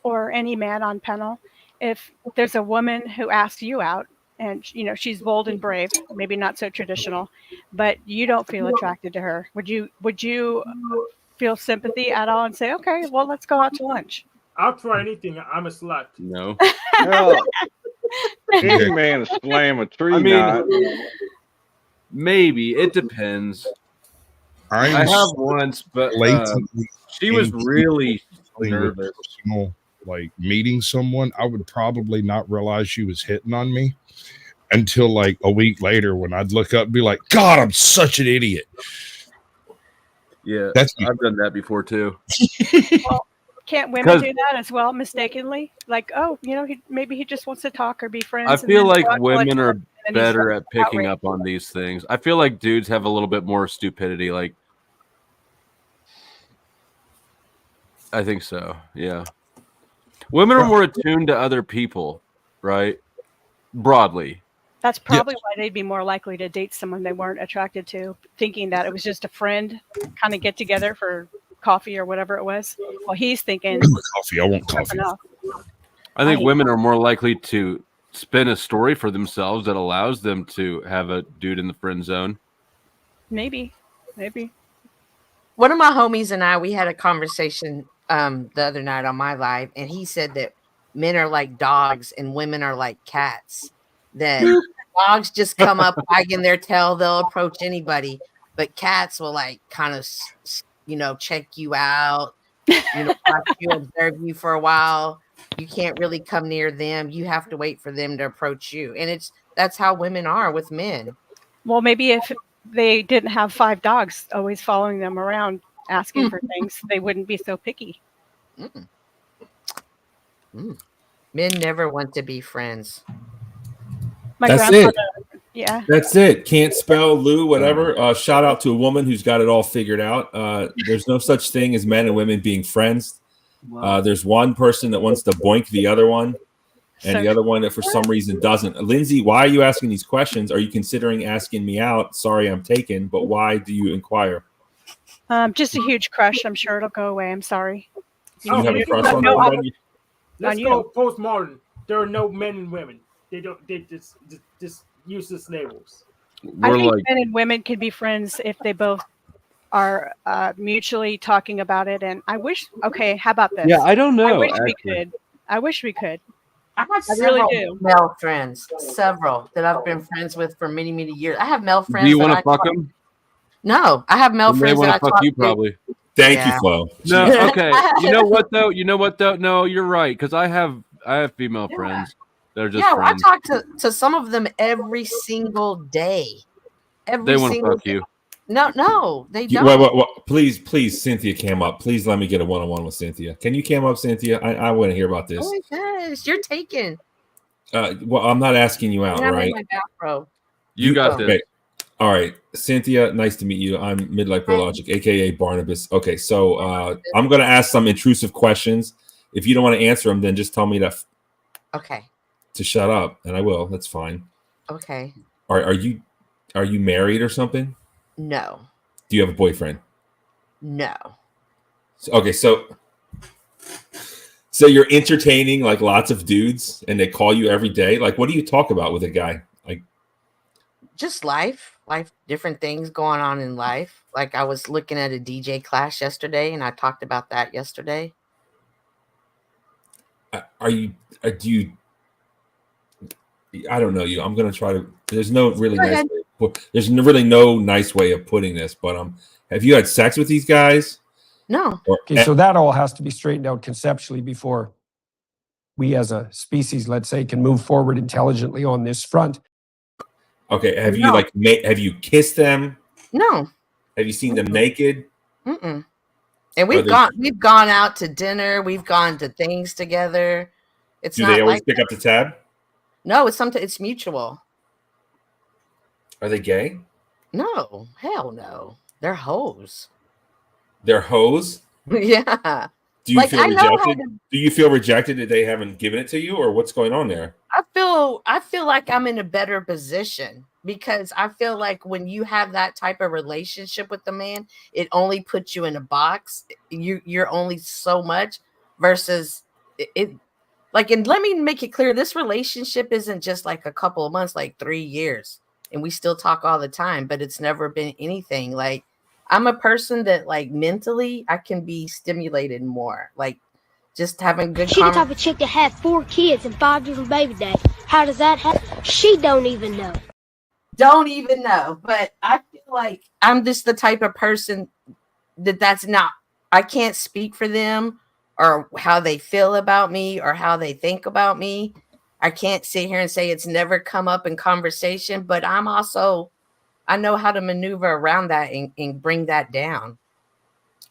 or any man on panel, if there's a woman who asks you out and, she's bold and brave, maybe not so traditional, but you don't feel attracted to her, would you feel sympathy at all and say, okay, well, let's go out to lunch? I'll try anything. I'm a slut. No. Hell, any man slam a tree I mean, knot. maybe. It depends. I have once, but she was really nervous. Personal, like meeting someone, I would probably not realize she was hitting on me until like a week later when I'd look up and be like, God, I'm such an idiot. Yeah, That's I've done that before too. Well, can't women do that as well, mistakenly? Like, oh, maybe he just wants to talk or be friends. I and feel then like go out to women lunch are and then he's better at picking outraged. up on these things. I feel like dudes have a little bit more stupidity. Like, I think so. Yeah. Women are more attuned to other people, right? Broadly. That's probably why they'd be more likely to date someone they weren't attracted to, thinking that it was just a friend kind of get together for coffee or whatever it was. Well, he's thinking coffee. I want coffee. enough. I think women are more likely to spin a story for themselves that allows them to have a dude in the friend zone. Maybe. One of my homies and we had a conversation the other night on my live, and he said that men are like dogs and women are like cats. That dogs just come up wagging their tail, they'll approach anybody, but cats will like kind of check you out, watch you, observe you for a while. You can't really come near them. You have to wait for them to approach you. And that's how women are with men. Well, maybe if they didn't have 5 dogs always following them around asking for things, they wouldn't be so picky. Men never want to be friends. That's it. Yeah. That's it. Can't spell Lou, whatever. Shout out to a woman who's got it all figured out. There's no such thing as men and women being friends. There's one person that wants to boink the other one, and the other one that for some reason doesn't. Lindsay, why are you asking these questions? Are you considering asking me out? Sorry, I'm taken, but why do you inquire? Just a huge crush. I'm sure it'll go away. I'm sorry. You have a crush on everybody? Let's go postmodern. There are no men and women. They just useless labels. I think men and women can be friends if they both are mutually talking about it. And I wish. Okay, how about this? Yeah, I don't know. I wish we could. I have really several male friends, several that I've been friends with for many, many years. I have male friends. Do you want to fuck them? No, I have male friends that I fuck talk you to. Probably. Thank you, Flo. No, okay. You know what though? No, you're right. Because I have female friends. They're just friends. I talk to some of them every single day. They want to fuck you. No, they don't. Wait, please, Cynthia cam up. Please let me get a one-on-one with Cynthia. Can you cam up, Cynthia? I want to hear about this. Oh my gosh, you're taken. Well, I'm not asking you out, right? You got this. Okay. All right, Cynthia, nice to meet you. I'm Midlife Bro Logic, aka Barnabas. Okay, so I'm going to ask some intrusive questions. If you don't want to answer them, then just tell me to shut up, and I will. That's fine. Okay. Are you married or something? No. Do you have a boyfriend? No. Okay, so you're entertaining like lots of dudes, and they call you every day. Like, what do you talk about with a guy? Like, just life, different things going on in life. Like I was looking at a DJ class yesterday, and I talked about that yesterday. Do you? I don't know you. I'm gonna try to. There's no really nice. There's really no nice way of putting this, but have you had sex with these guys? No. Okay, so that all has to be straightened out conceptually before we as a species, let's say, can move forward intelligently on this front. Okay, have you kissed them? No. Have you seen them naked? Mm-mm. And we've gone out to dinner. We've gone to things together. Do they always pick up the tab? No, it's mutual. Are they gay? No, hell no. They're hoes. They're hoes? Yeah. Do you feel rejected? Do you feel rejected that they haven't given it to you, or what's going on there? I feel like I'm in a better position because I feel like when you have that type of relationship with the man, it only puts you in a box. You're only so much versus it. Like, and let me make it clear, this relationship isn't just like a couple of months, like 3 years, and we still talk all the time, but it's never been anything. Like, I'm a person that like mentally I can be stimulated more. Like just having good She the type of chick that had 4 kids and 5 different baby dads. How does that happen? She don't even know. But I feel like I'm just the type of person that's not, I can't speak for them or how they feel about me or how they think about me. I can't sit here and say it's never come up in conversation, but I know how to maneuver around that and bring that down.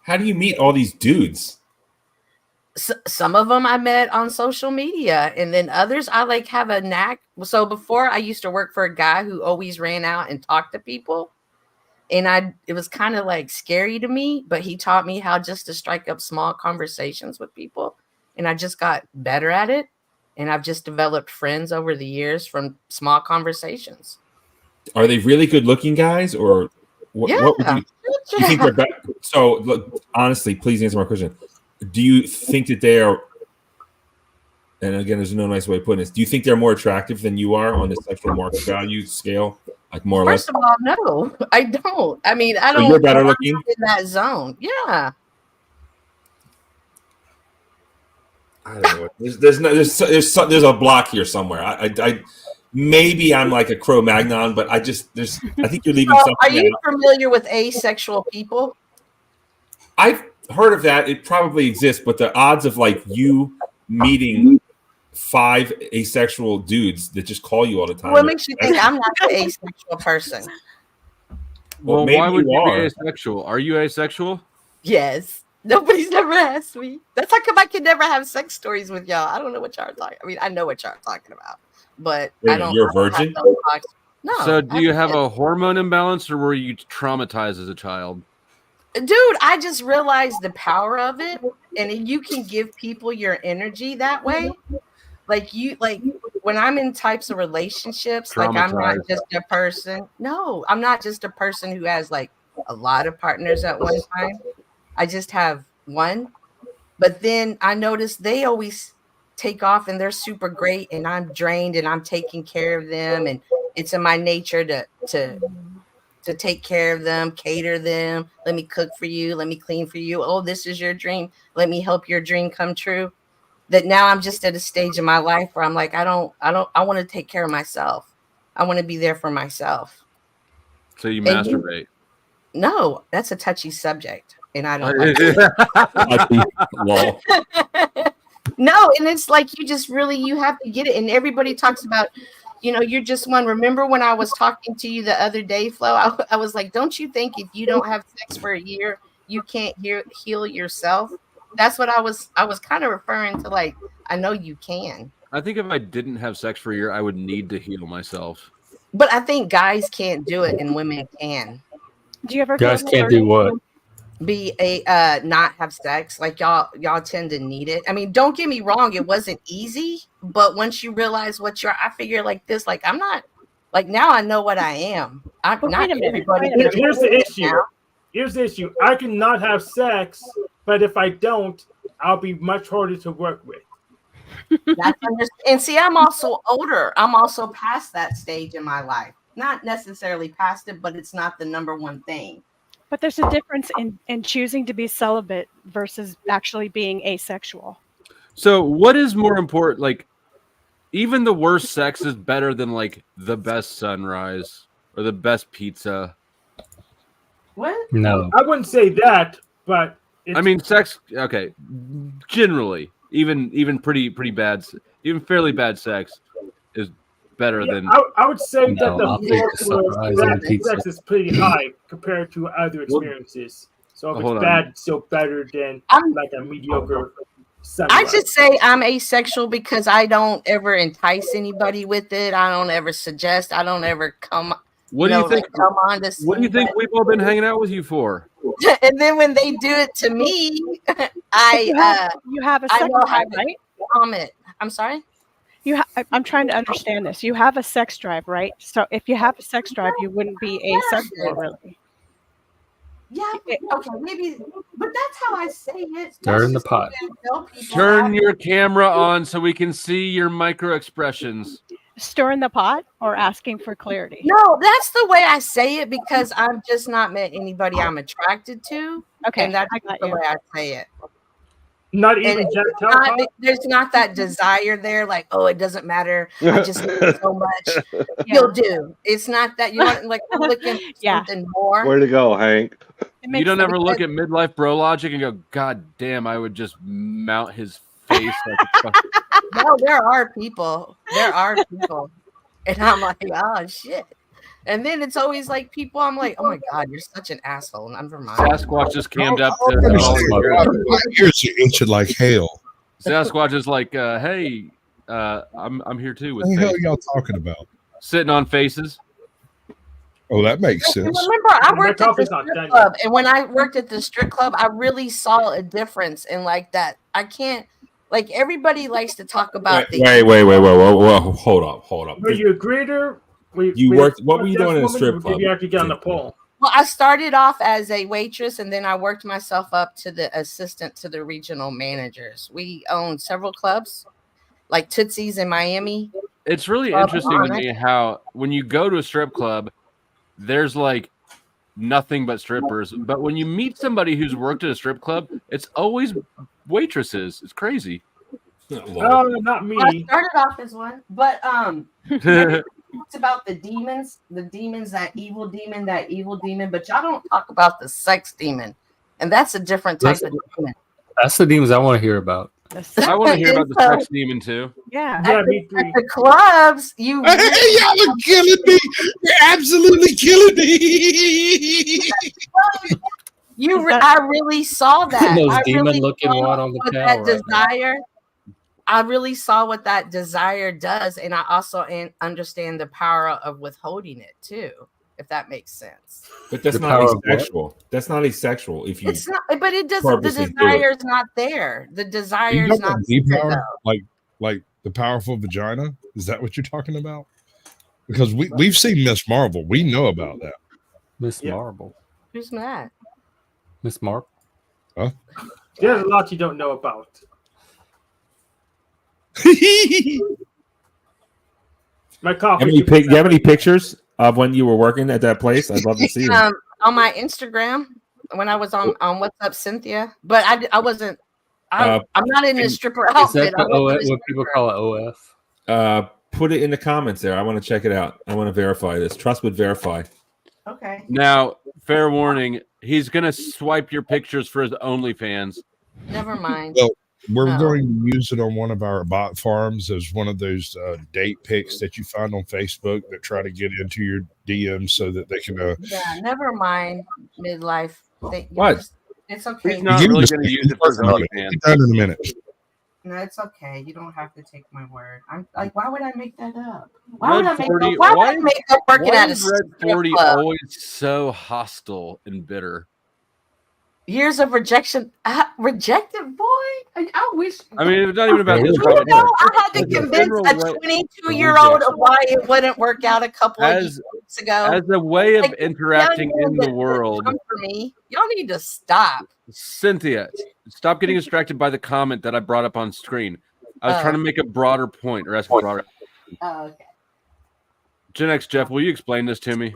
How do you meet all these dudes? Some of them I met on social media, and then others I like have a knack. So before I used to work for a guy who always ran out and talked to people, and it was kind of like scary to me, but he taught me how just to strike up small conversations with people, and I just got better at it, and I've just developed friends over the years from small conversations. Are they really good looking guys, or what would you think they're better? So look, honestly, please answer my question. Do you think that they are and again, there's no nice way of putting this. Do you think they're more attractive than you are on the sexual market value scale? Like more or less? First of all, no, I don't. I mean, I So don't. you're better I'm not looking? in that zone. Yeah. I don't know. There's a block here somewhere. I maybe I'm like a Cro-Magnon, but I think you're leaving So, something are you out. familiar with asexual people? I've heard of that. It probably exists, but the odds of like you meeting 5 asexual dudes that just call you all the time. What makes you think I'm not an asexual person? Well, maybe why would you are. be asexual? Are you asexual? Yes. Nobody's never asked me. That's how come I can never have sex stories with y'all. I don't know what y'all are talking. I mean, I know what y'all are talking about, but Wait a I minute, don't. you're a I don't have virgin? those talks. No. So do you have I'm- a hormone imbalance, or were you traumatized as a child? Dude, I just realized the power of it, and you can give people your energy that way. Like when I'm in types of relationships, like I'm not Traumatized. just a person. No, I'm not just a person who has like a lot of partners at one time. I just have one. But then I notice they always take off and they're super great, and I'm drained and I'm taking care of them, and it's in my nature to take care of them, cater them. Let me cook for you. Let me clean for you. Oh, this is your dream. Let me help your dream come true. That now I'm just at a stage in my life where I'm like, I want to take care of myself. I want to be there for myself. So you And masturbate? No, that's a touchy subject. And I don't Lol. No, and it's like you have to get it. And everybody talks about, you're just one. Remember when I was talking to you the other day, Flo? I was like, don't you think if you don't have sex for a year, you can't heal yourself? That's what I was kind of referring to. Like, I know you can. I think if I didn't have sex for a year, I would need to heal myself. But I think guys can't do it and women can. Do you ever Guys feel can't do what? Be not have sex? Like y'all tend to need it. I mean, don't get me wrong, it wasn't easy, but once you realize I figure like this, like I'm not, like now I know what I am. I'm But not wait a minute, everybody. wait a minute. Here's the issue. Now. Here's the issue. I cannot have sex, but if I don't, I'll be much harder to work with. And see, I'm also older. I'm also past that stage in my life. Not necessarily past it, but it's not the number one thing. But there's a difference in choosing to be celibate versus actually being asexual. So what is more important? Like, even the worst sex is better than like the best sunrise or the best pizza. What? No. I wouldn't say that, but I mean, sex. Okay, generally, even pretty bad, even fairly bad sex is better than. I would say that No, the I'll take floor the for sunrise and bad pizza. sex is pretty high compared to other experiences. So if Hold it's on. bad, it's still better than like a mediocre sunrise. I just say I'm asexual because I don't ever entice anybody with it. I don't ever suggest. I don't ever come. What do you think? Come on to What do you think anybody. we've all been hanging out with you for? And then when they do it to me, you I have a I sex know how drive, to right? comment. I'm sorry. I'm trying to understand this. You have a sex drive, right? So if you have a sex drive, you wouldn't be asexual, really. Yeah. Okay. Maybe, but that's how I say it. Stir in the That's just pot. way I tell people Turn that. your camera on so we can see your micro expressions. Stirring the pot or asking for clarity? No, that's the way I say it because I've just not met anybody I'm attracted to. Okay, And that's I got the you. way I say it. Not And even it's genital not, pot? there's not that desire there, like, oh, it doesn't matter. I just need so much. You'll do. It's not that you want, like, I'm looking for something more. Way to go, Hank. You don't ever look at midlife bro logic and go, God damn, I would just mount his face like a fucking. No, there are people. There are people. And I'm like, oh, shit. And then it's always like people, I'm like, oh my God, you're such an asshole. Never mind. Sasquatch just cammed up I to don't understand. My ears are itching like hell. Sasquatch is like, hey, I'm here too with What the hell face. are y'all talking about? Sitting on faces. Oh, that makes And sense. remember, I worked at the coffee's not strip done club, and when I worked at the strip club, I really saw a difference in like that. I can't, like, everybody likes to talk about Wait, hold up. Were you a greeter? You worked. What were you doing in a strip Or club? did you actually get on the pole? Well, I started off as a waitress, and then I worked myself up to the assistant to the regional managers. We owned several clubs, like Tootsie's in Miami. It's really interesting to me how when you go to a strip club, there's like nothing but strippers. But when you meet somebody who's worked at a strip club, it's always waitresses. It's crazy. Oh, not me. Well, I started off as one, but it's about the demons, that evil demon. But y'all don't talk about the sex demon, and that's a different type of demon. That's the demons I want to hear about. I want to hear about the sex demon too. Yeah. At the clubs, you Hey, y'all are killing me. You're absolutely killing me. I really saw that. Those I really demon-looking saw one on the what cow that right now. desire. I really saw what that desire does, and I also understand the power of withholding it too, if that makes sense. But that's not asexual. That's not asexual. If you, It's not, but it doesn't. The desire is not there. The desire is not there, like the powerful vagina. Is that what you're talking about? Because we've seen Miss Marvel. We know about that. Miss Marvel. Who's that? Miss Marvel. Huh? There's a lot you don't know about. My coffee. do you have any pictures of when you were working at that place? I'd love to see them. On my Instagram when I was on What's Up Cynthia, but I wasn't. I'm not in a stripper outfit. Is that what people call it? OF. Put it in the comments there. I want to check it out. I want to verify this. Trust would verify. Okay. Now, fair warning, he's gonna swipe your pictures for his OnlyFans. Never mind. Well, we're going to use it on one of our bot farms as one of those date pics that you find on Facebook that try to get into your DMs so that they can. Yeah, never mind. Midlife. What? It's okay. He's not really going to use it for his OnlyFans. Get that in a minute. No, it's okay. You don't have to take my word. I'm like, why would I make that up? Why would I make up? Why would I make up working at a Red 40 strip club? always so hostile and bitter? Years of rejection. Rejected boy. I wish. I mean, it's not even about this. You know, I had to convince a 22-year-old of why it wouldn't work out a couple of weeks ago. As a way of interacting in the world. Come for me. Y'all need to stop. Cynthia, stop getting distracted by the comment that I brought up on screen. I was trying to make a broader point or ask a broader. Oh, okay. Gen X Jeff, will you explain this to me?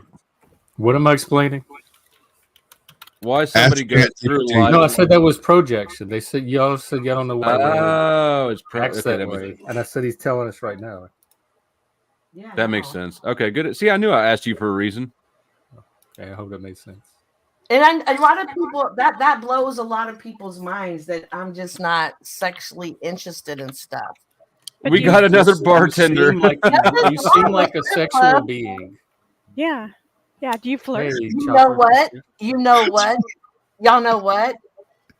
What am I explaining? Why somebody goes through life? No, I said that was projection. They said y'all don't know why. Oh, it's acts that way. And I said he's telling us right now. Yeah, that makes sense. Okay, good. See, I knew I asked you for a reason. Okay, I hope that made sense. And a lot of people that blows a lot of people's minds that I'm just not sexually interested in stuff. We got another bartender. You seem like a sexual being. Yeah. Yeah. Do you flirt? Hey, You know what? You know what? Y'all know what?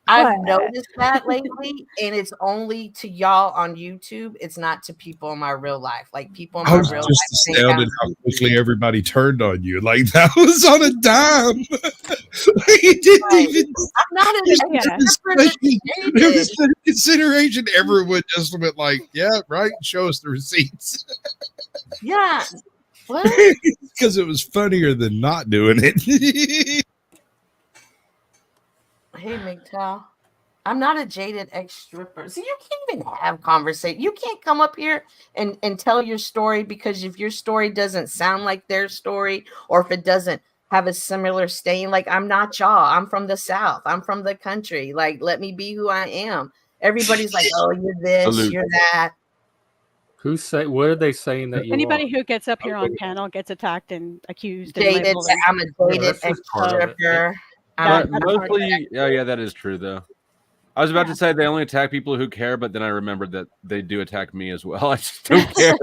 I've What? noticed that lately, and it's only to y'all on YouTube. It's not to people in my real life. Like people in I my was real just life. astounded how quickly everybody turned on you. Like that was on a dime. You didn't even. I'm not in There was no consideration. Everyone just went like, "Yeah, right. Show us the receipts." Yeah. What? Because it was funnier than not doing it. Hey, MGTOW. I'm not a jaded ex-stripper. So you can't even have conversation. You can't come up here and tell your story, because if your story doesn't sound like their story, or if it doesn't have a similar stain, like I'm not y'all. I'm from the South. I'm from the country. Like, let me be who I am. Everybody's like, oh, you're this, you're that. What are they saying that you Anybody are? who gets up here on panel gets attacked and accused. Jaded. And labeled. I'm a jaded ex-stripper. But mostly, yeah, that is true though. I was about to say they only attack people who care, but then I remembered that they do attack me as well. I just don't care.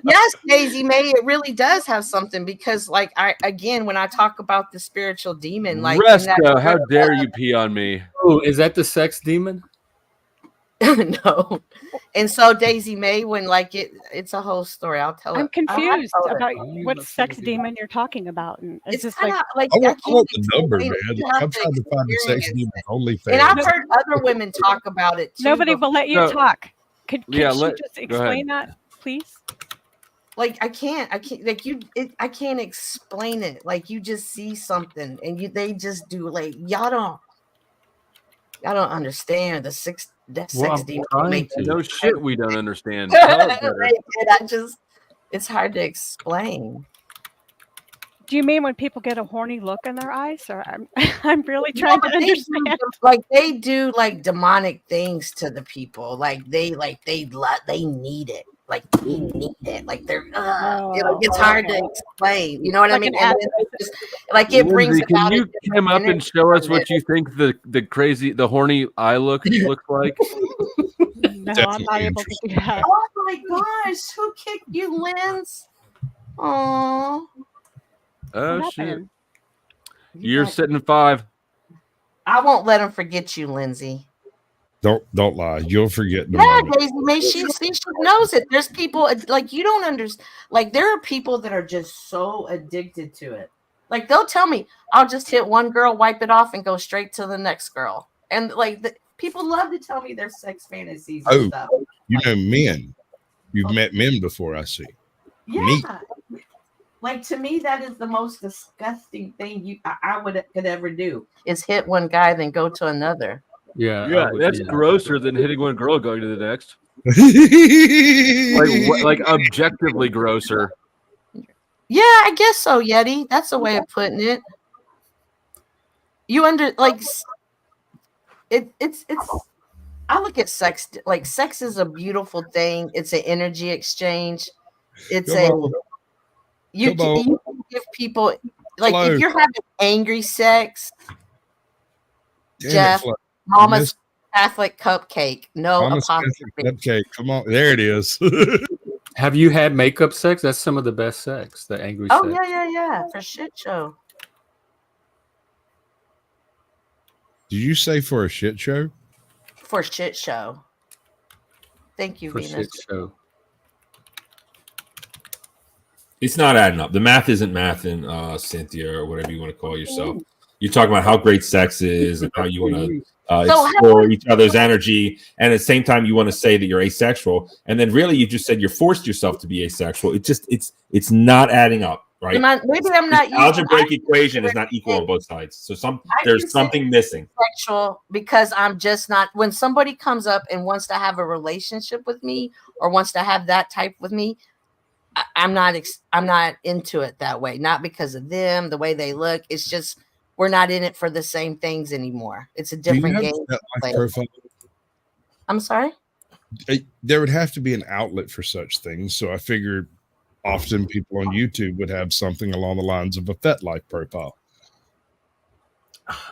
Yes, Daisy May, it really does have something, because, like, when I talk about the spiritual demon, like, Resto, how dare you pee on me? Oh, is that the sex demon? No. And so Daisy May, when it's a whole story, I'll tell I'm it. confused about what sex demon you're talking about, and it's just kinda like I want the number, man. I'm trying to find the sex demon OnlyFans. And I've heard other women talk about it too. Nobody will let you talk. Could you just go explain ahead. that, please? Like I can't I can't explain it. Like, you just see something and they just do, like, y'all don't understand the that Well, sex I'm demon trying make to. No shit, we don't understand. Tell it better. It's hard to explain. Do you mean when people get a horny look in their eyes? Or I'm really trying to understand. They do like demonic things to the people. They need it. Like they need it. Like they're it's hard to explain. You know what I Like mean? an And then it's just, like it brings Lindsay, can about you come up and show us what you think the horny eye looks like? No, I'm not able to do that. Oh my gosh, who kicked you, Linz? Oh. Oh shit. You're sitting 5. I won't let him forget you, Lindsay. Don't lie. You'll forget the Yeah, moment. Daisy, man, she knows it. There's people like you don't understand. Like there are people that are just so addicted to it. Like they'll tell me, I'll just hit one girl, wipe it off, and go straight to the next girl. And like people love to tell me their sex fantasies and stuff. You know men. You've met men before, I see. Yeah. Neat. Like to me, that is the most disgusting thing I could ever do is hit one guy, then go to another. Yeah, that's grosser than hitting one girl going to the next. like objectively grosser. Yeah, I guess so, Yeti. That's a way of putting it. You it's I look at sex like sex is a beautiful thing. It's an energy exchange. It's you can give people like if you're having angry sex, Jeff, Mama's Catholic cupcake. No Mama's apostrophe. Catholic cupcake. Come on, there it is. Have you had makeup sex? That's some of the best sex. The angry sex. Oh yeah. For shit show. Did you say for a shit show? For shit show. Thank you, For Venus. shit show. It's not adding up. The math isn't mathing, Cynthia, or whatever you want to call yourself. You're talking about how great sex is and how you want to explore each other's energy, and at the same time you want to say that you're asexual, and then really you just said you're forced yourself to be asexual. It's not adding up, right? Maybe I'm not the algebraic equation is not equal on both sides, so there's something missing. Sexual because I'm just not. When somebody comes up and wants to have a relationship with me or wants to have that type with me, I'm not into it that way. Not because of them, the way they look. It's just we're not in it for the same things anymore. It's a different game. I'm sorry? There would have to be an outlet for such things. So I figured often people on YouTube would have something along the lines of a FetLife profile.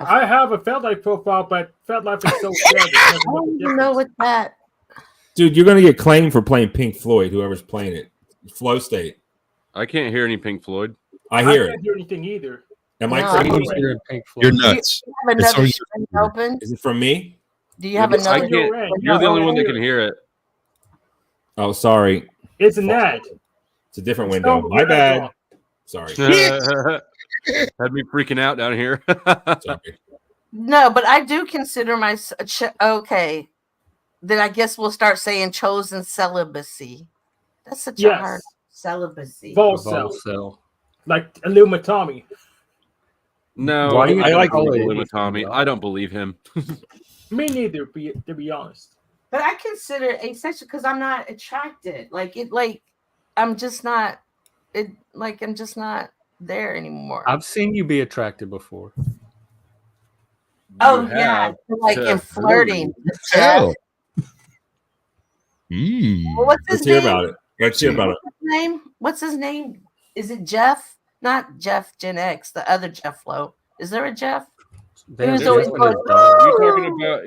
I have a FetLife profile, but FetLife is so dead. I don't even know what that. Dude, you're gonna get claimed for playing Pink Floyd. Whoever's playing it, Flow State. I can't hear any Pink Floyd. I hear can't hear anything either. Am I crazy? You're nuts. Do you have another string open? Is it from me? Do you have another? You're the only one that can hear it. Oh, sorry. It's an ad. It's a different window. My bad. Sorry. Had me freaking out down here. Sorry. No, but I do consider okay. Then I guess we'll start saying chosen celibacy. That's such a hard celibacy. Volcel. Like Illuminati. No, Why I like Tommy. I don't believe him. Me neither, to be honest. But I consider asexual because I'm not attracted. I'm just not there anymore. I've seen you be attracted before. Oh yeah, in flirting. Tell. Well, what's his Let's hear name? about it. Let's hear about it. What's his name? Is it Jeff? Not Jeff Gen X, the other Jeff Flow. Is there a Jeff? He was always going, You're talking about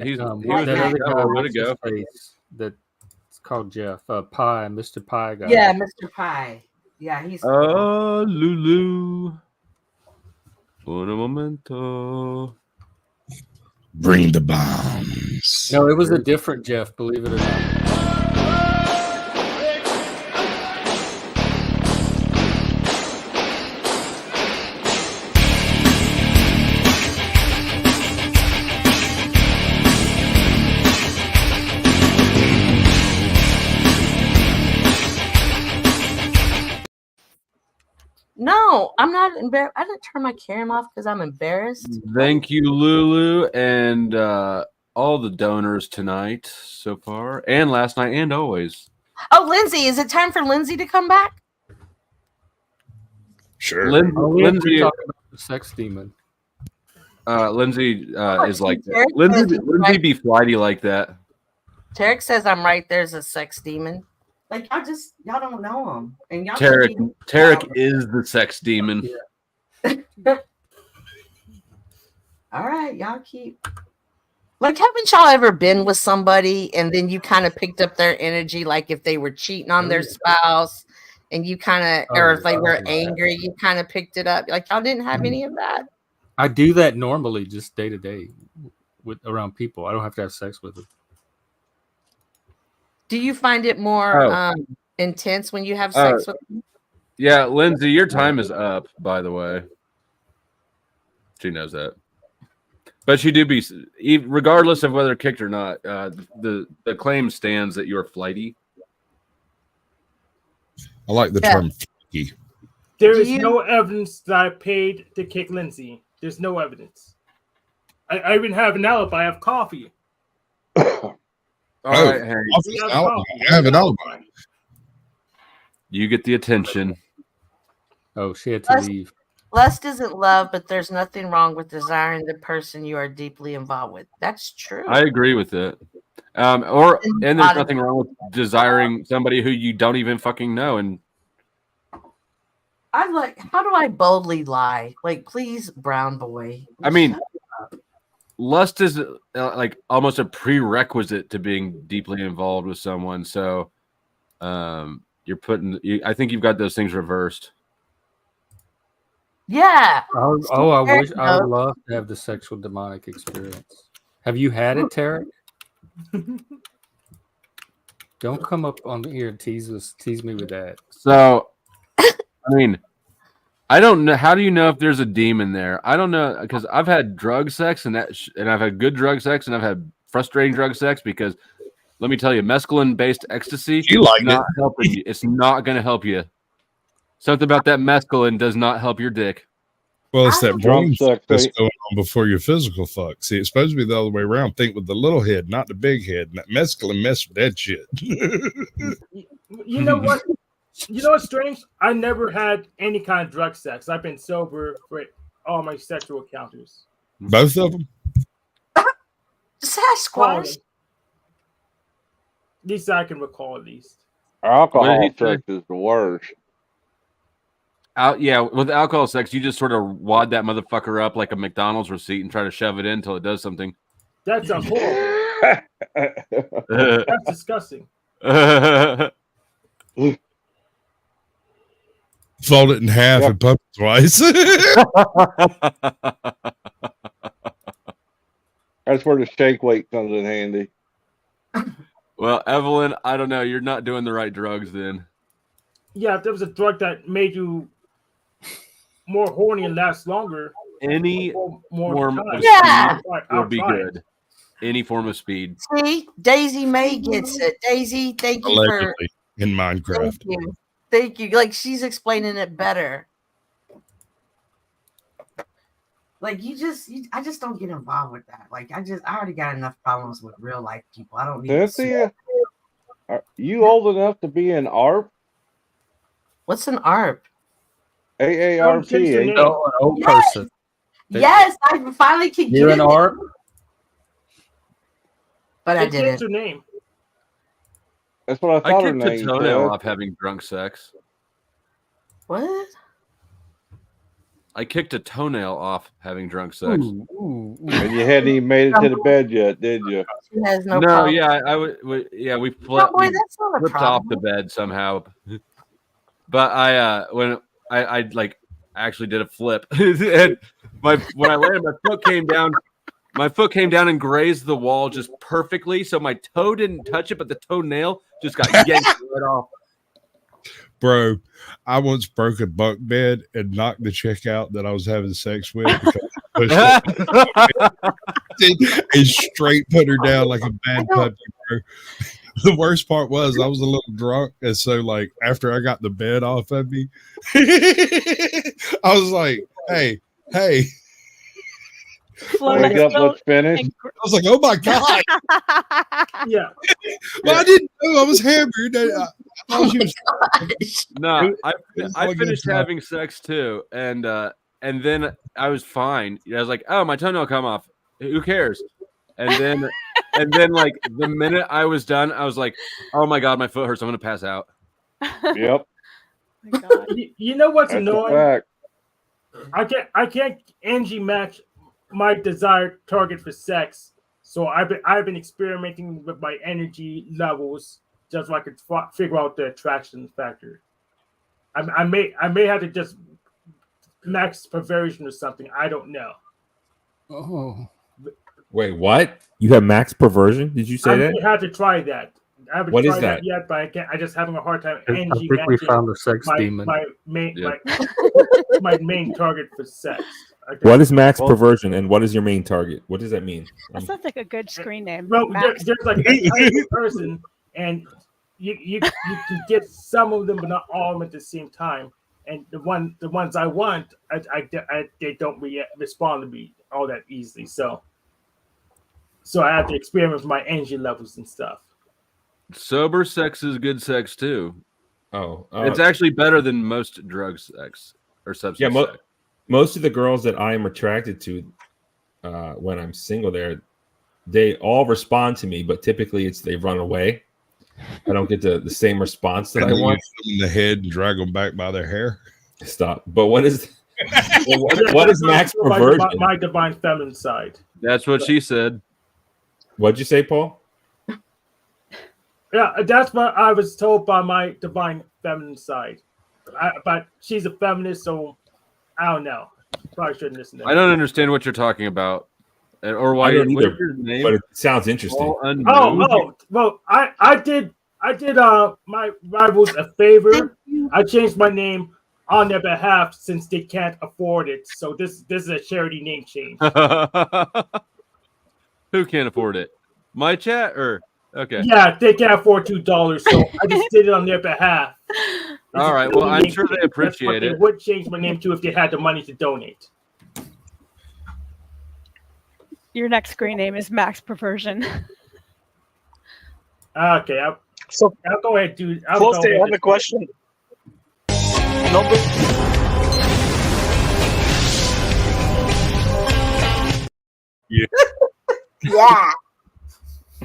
he was that other guy a minute ago. That's called Jeff Pie, Mr. Pie guy. Yeah, Mr. Pie. Yeah, he's. Oh, Lulu. Un momento. Bring the bombs. No, it was a different Jeff, believe it or not. No, I'm not embarrassed. I didn't turn my camera off because I'm embarrassed. Thank you, Lulu. And all the donors tonight so far, and last night, and always. Oh, Lindsay, is it time for Lindsay to come back? Sure. Lindsay, talk about the sex demon. Lindsay is like that. Derek Lindsay, says he's Lindsay right. be flighty like that. Tarek says I'm right. There's a sex demon. Like y'all don't know him, and y'all. Tarek is the sex demon. All right, y'all keep. Like, haven't y'all ever been with somebody and then you kind of picked up their energy, like if they were cheating on their spouse, and you kind of, or if they were angry, you kind of picked it up. Like y'all didn't have any of that. I do that normally, just day to day, with around people. I don't have to have sex with them. Do you find it more intense when you have sex with them? Yeah, Lindsay, your time is up, by the way. She knows that. But she do be, regardless of whether kicked or not, the claim stands that you're flighty. I like the term flighty. There is no evidence that I paid to kick Lindsay. There's no evidence. I even have an alibi. I have coffee. All right, Harry. I have an alibi. You get the attention. Oh, she had to leave. Lust isn't love, but there's nothing wrong with desiring the person you are deeply involved with. That's true. I agree with it. And there's nothing wrong with desiring somebody who you don't even fucking know. And I like, how do I boldly lie? Like, please, brown boy. I mean, lust is like almost a prerequisite to being deeply involved with someone. So you're I think you've got those things reversed. Yeah. I would love to have the sexual demonic experience. Have you had it, Tarek? Don't come up on here and tease me with that. So, I mean, I don't know. How do you know if there's a demon there? I don't know, because I've had drug sex and I've had good drug sex and I've had frustrating drug sex, because let me tell you, mescaline-based ecstasy helping you. It's not going to help you. Something about that mescaline does not help your dick. Well, it's that brain fuck that's going on before your physical fuck. See, it's supposed to be the other way around. Think with the little head, not the big head. And that mescaline mess with that shit. You know what? You know what's strange? I never had any kind of drug sex. I've been sober for all my sexual encounters. Both of them? Sasquatch. At least I can recall, at least. Alcohol sex is the worst. Yeah, with alcohol sex, you just sort of wad that motherfucker up like a McDonald's receipt and try to shove it in until it does something. That sounds horrible. That's disgusting. Fold it in half and pump it twice. That's where the shake weight comes in handy. Well, Evelyn, I don't know. You're not doing the right drugs then. Yeah, if there was a drug that made you more horny and last longer, any form of yeah, speed would be good. Any form of speed. See, Daisy May gets it. Daisy, thank you for in Minecraft. Thank you. Like, she's explaining it better. Like, I just don't get involved with that. Like, I already got enough problems with real life people. I don't need. Cynthia, are you old enough to be an ARP? What's an ARP? AARP. Oh, an old person. Yes, I finally can You're get an it. ARP? But I What's didn't. her name? That's what I thought her kicked a name toenail was. off having drunk sex. What? I kicked a toenail off having drunk sex. And you hadn't even made it to the bed yet, did you? She has no No, problem. yeah, we flipped, boy, that's not a flipped off problem. the bed somehow. But when I actually did a flip, and when I landed, my foot came down. My foot came down and grazed the wall just perfectly, so my toe didn't touch it, but the toenail just got yanked right off. Bro, I once broke a bunk bed and knocked the chick out that I was having sex with because and straight put her down like a bad puppy, bro. The worst part was I was a little drunk, and so like after I got the bed off of me, I was like, hey. Wake up, let's finish. I was like, oh my God. Yeah. Well, I didn't know I was hammered. I thought you was- No, I all finished good. having sex too, and then I was fine. I was like, oh, my toenail come off. Who cares? And then like the minute I was done, I was like, oh my God, my foot hurts. I'm gonna pass out. Yep. You know what's That's a annoying? fact. I can't Angie match my desired target for sex. So I've been experimenting with my energy levels just so I could figure out the attraction factor. I may have to just max perversion or something. I don't know. Oh. Wait, what? You have max perversion? Did you say that? I had to try that. I haven't What is tried that? yet, but I can't. I just having a hard time. I Angie think we matching found a sex my, demon. My main, Yeah. my main target for sex. Okay. What is max perversion and what is your main target? What does that mean? That sounds like a good screen name. Well, Max. there's like a type of person, and you can get some of them, but not all of them at the same time. And the ones I want, they don't respond to me all that easily. So I have to experiment with my energy levels and stuff. Sober sex is good sex too. Oh, It's actually better than most drug sex or substance sex. Most of the girls that I am attracted to when I'm single, they all respond to me, but typically they run away. I don't get the same response that I want. In the head and drag them back by their hair. Stop. But what is what is max perversion? My divine feminine side. That's what she said. What'd you say, Paul? Yeah, that's what I was told by my divine feminine side. But she's a feminist, so I don't know. Probably shouldn't listen to her. I don't understand what you're talking about, or why. I don't What's either, your name? but it sounds interesting. Well, I did my rivals a favor. I changed my name on their behalf since they can't afford it. So this is a charity name change. Who can't afford it? My chat or okay? Yeah, they can't afford $2, so I just did it on their behalf. All right. Well, I'm sure they appreciate They it. would change my name too if they had the money to donate. Your next screen name is Max Perversion. Okay, I'll go ahead, dude. I Close to have a question. Yeah. Yeah.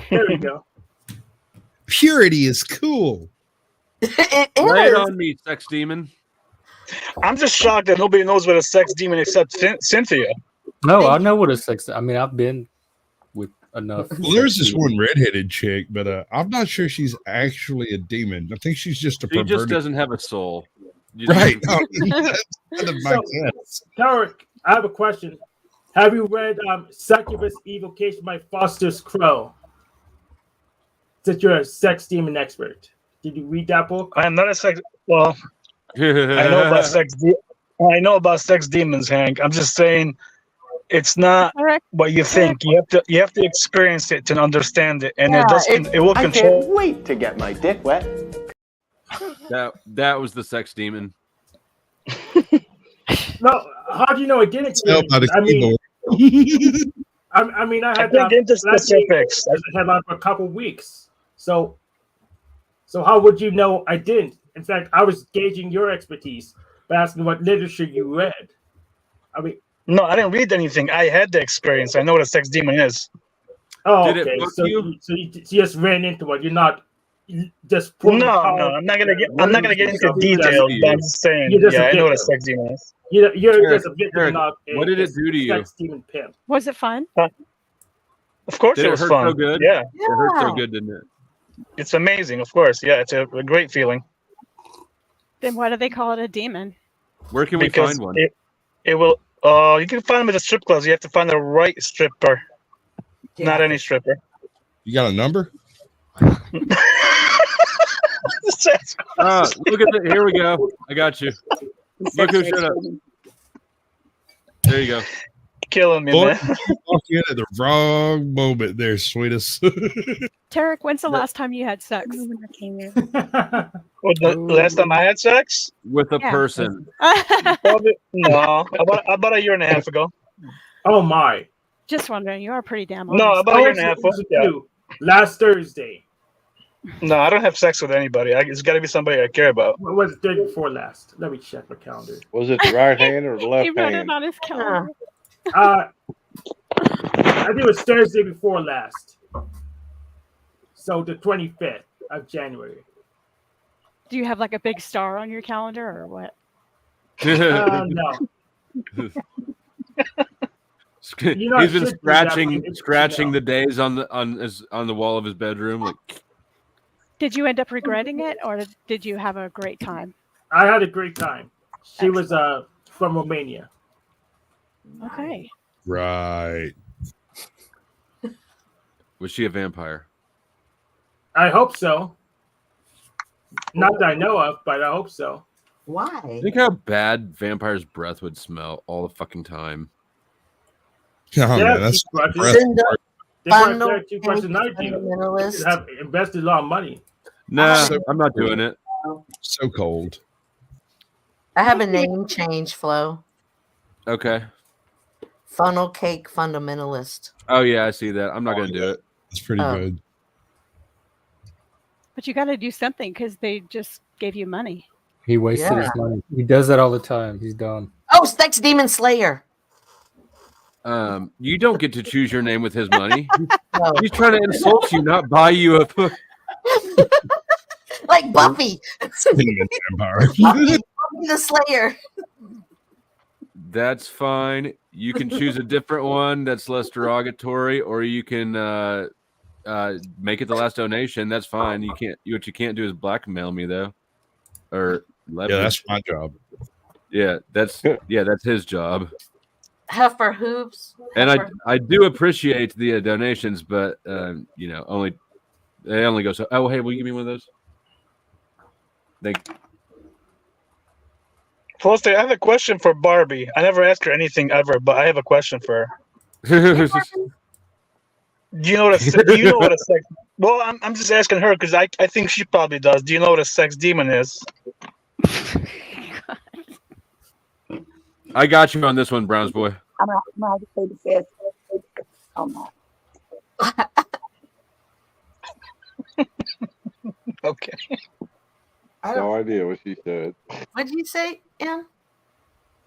There we go. Purity is cool. It Lay is. it on me, sex demon. I'm just shocked that nobody knows what a sex demon except Cynthia. No, I know what a sex. I mean, I've been with enough. Well, there's this one redheaded chick, but I'm not sure she's actually a demon. I think she's just a She just perverted. doesn't have a soul. Right. That doesn't make sense. Tarek, I have a question. Have you read Succubus Evocation by Foster's Crow? Since you're a sex demon expert. Did you read that book? I am not a sex. Well, I know about sex. I know about sex demons, Hank. I'm just saying, it's not what you think. You have to experience it to understand it, and it will control. I can't wait to get my dick wet. That was the sex demon. No, how do you know it didn't? I mean, I had can't get into specifics. As a headline for a couple weeks. So how would you know I didn't? In fact, I was gauging your expertise by asking what literature you read. I mean, no, I didn't read anything. I had the experience. I know what a sex demon is. oh, Did it okay. book So you? you just ran into it. You're not just No, I'm not gonna get into details. But I'm just saying, I know what a sex demon is. You're Eric, just a victim, Eric, not what did it do to you? sex demon pimp. Was it fun? Of course, Did it it was hurt fun. so good? Yeah, It hurt so good, didn't it? it's amazing. Of course, yeah, it's a great feeling. Then why do they call it a demon? Where can we Because find one? It will. You can find them at the strip clubs. You have to find the right stripper, not any stripper. You got a number? Look at it. Here we go. I got you. Look who showed up. There you go. Killing me, Boy, man. you walked in at the wrong moment there, sweetest. Tarek, when's the last time you had sex? The last time I had sex? With a Yeah. person. Probably, no, about a year and a half ago. Oh my! Just wondering. You are pretty damn No, honest. about a year and a half. Yeah. Last Thursday. No, I don't have sex with anybody. It's got to be somebody I care about. What was the day before last? Let me check my calendar. Was it the right hand or the He left wrote hand? it on his calendar. I think it was Thursday before last. So the 25th of January. Do you have like a big star on your calendar or what? No. You know, He's been I should do that, scratching but it's, scratching the days on the wall of his bedroom. Like, Did you end up regretting it, or did you have a great time? I had a great time. She was from Romania. Okay. Right. was she a vampire? I hope so. Not that I know of, but I hope so. Why? Think how bad vampire's breath would smell all the fucking time. Oh, Yeah, man, that's breath. breath. They probably better keep us tonight, you have invested a lot of money. Nah, I'm not doing it. So cold. I have a name change, Flo. Okay. Funnel Cake Fundamentalist. Oh yeah, I see that. I'm not gonna do it. It's pretty good. But you got to do something because they just gave you money. He wasted his money. He does that all the time. He's done. Oh, Sex Demon Slayer. You don't get to choose your name with his money. He's trying to insult you, not buy you a. Like Buffy. Vampire. Buffy the Slayer. That's fine. You can choose a different one that's less derogatory, or you can make it the last donation. That's fine. You can't. What you can't do is blackmail me though, or leverage. Yeah, that's my job. Yeah, that's his job. Heifer hooves. And Heifer. I do appreciate the donations, but they only go so. Oh, hey, will you give me one of those? Plus, I have a question for Barbie. I never asked her anything ever, but I have a question for her. Do you know what a sex? Well, I'm just asking her because I think she probably does. Do you know what a sex demon is? I got you on this one, Browns boy. I'm not to say the fifth. Oh my. Okay. No idea what she said. What did you say, Em?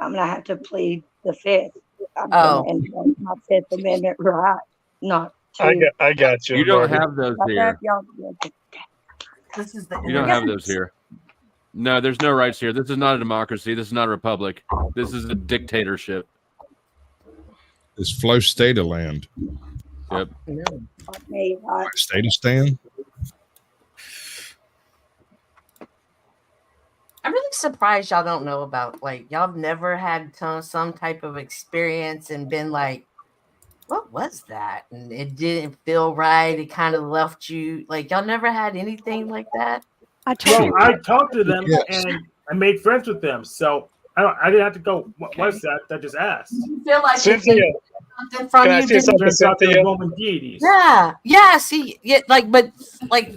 I'm gonna have to plead the fifth. Oh. And my Fifth Amendment right, not to. I got you. You don't Barbie. have those here. This is the You don't have those here. No, there's no rights here. This is not a democracy. This is not a republic. This is a dictatorship. It's Flow State of Land. Yep. State of Stand. I'm really surprised y'all don't know about, like, y'all have never had some type of experience and been like, what was that? And it didn't feel right. It kind of left you, like, y'all never had anything like that? I talked to them and I made friends with them. So I didn't have to go, what was that? I just asked. You feel like Cynthia, something from can I you say something, turns out they're Cynthia? Roman deities. Yeah, see, yeah, but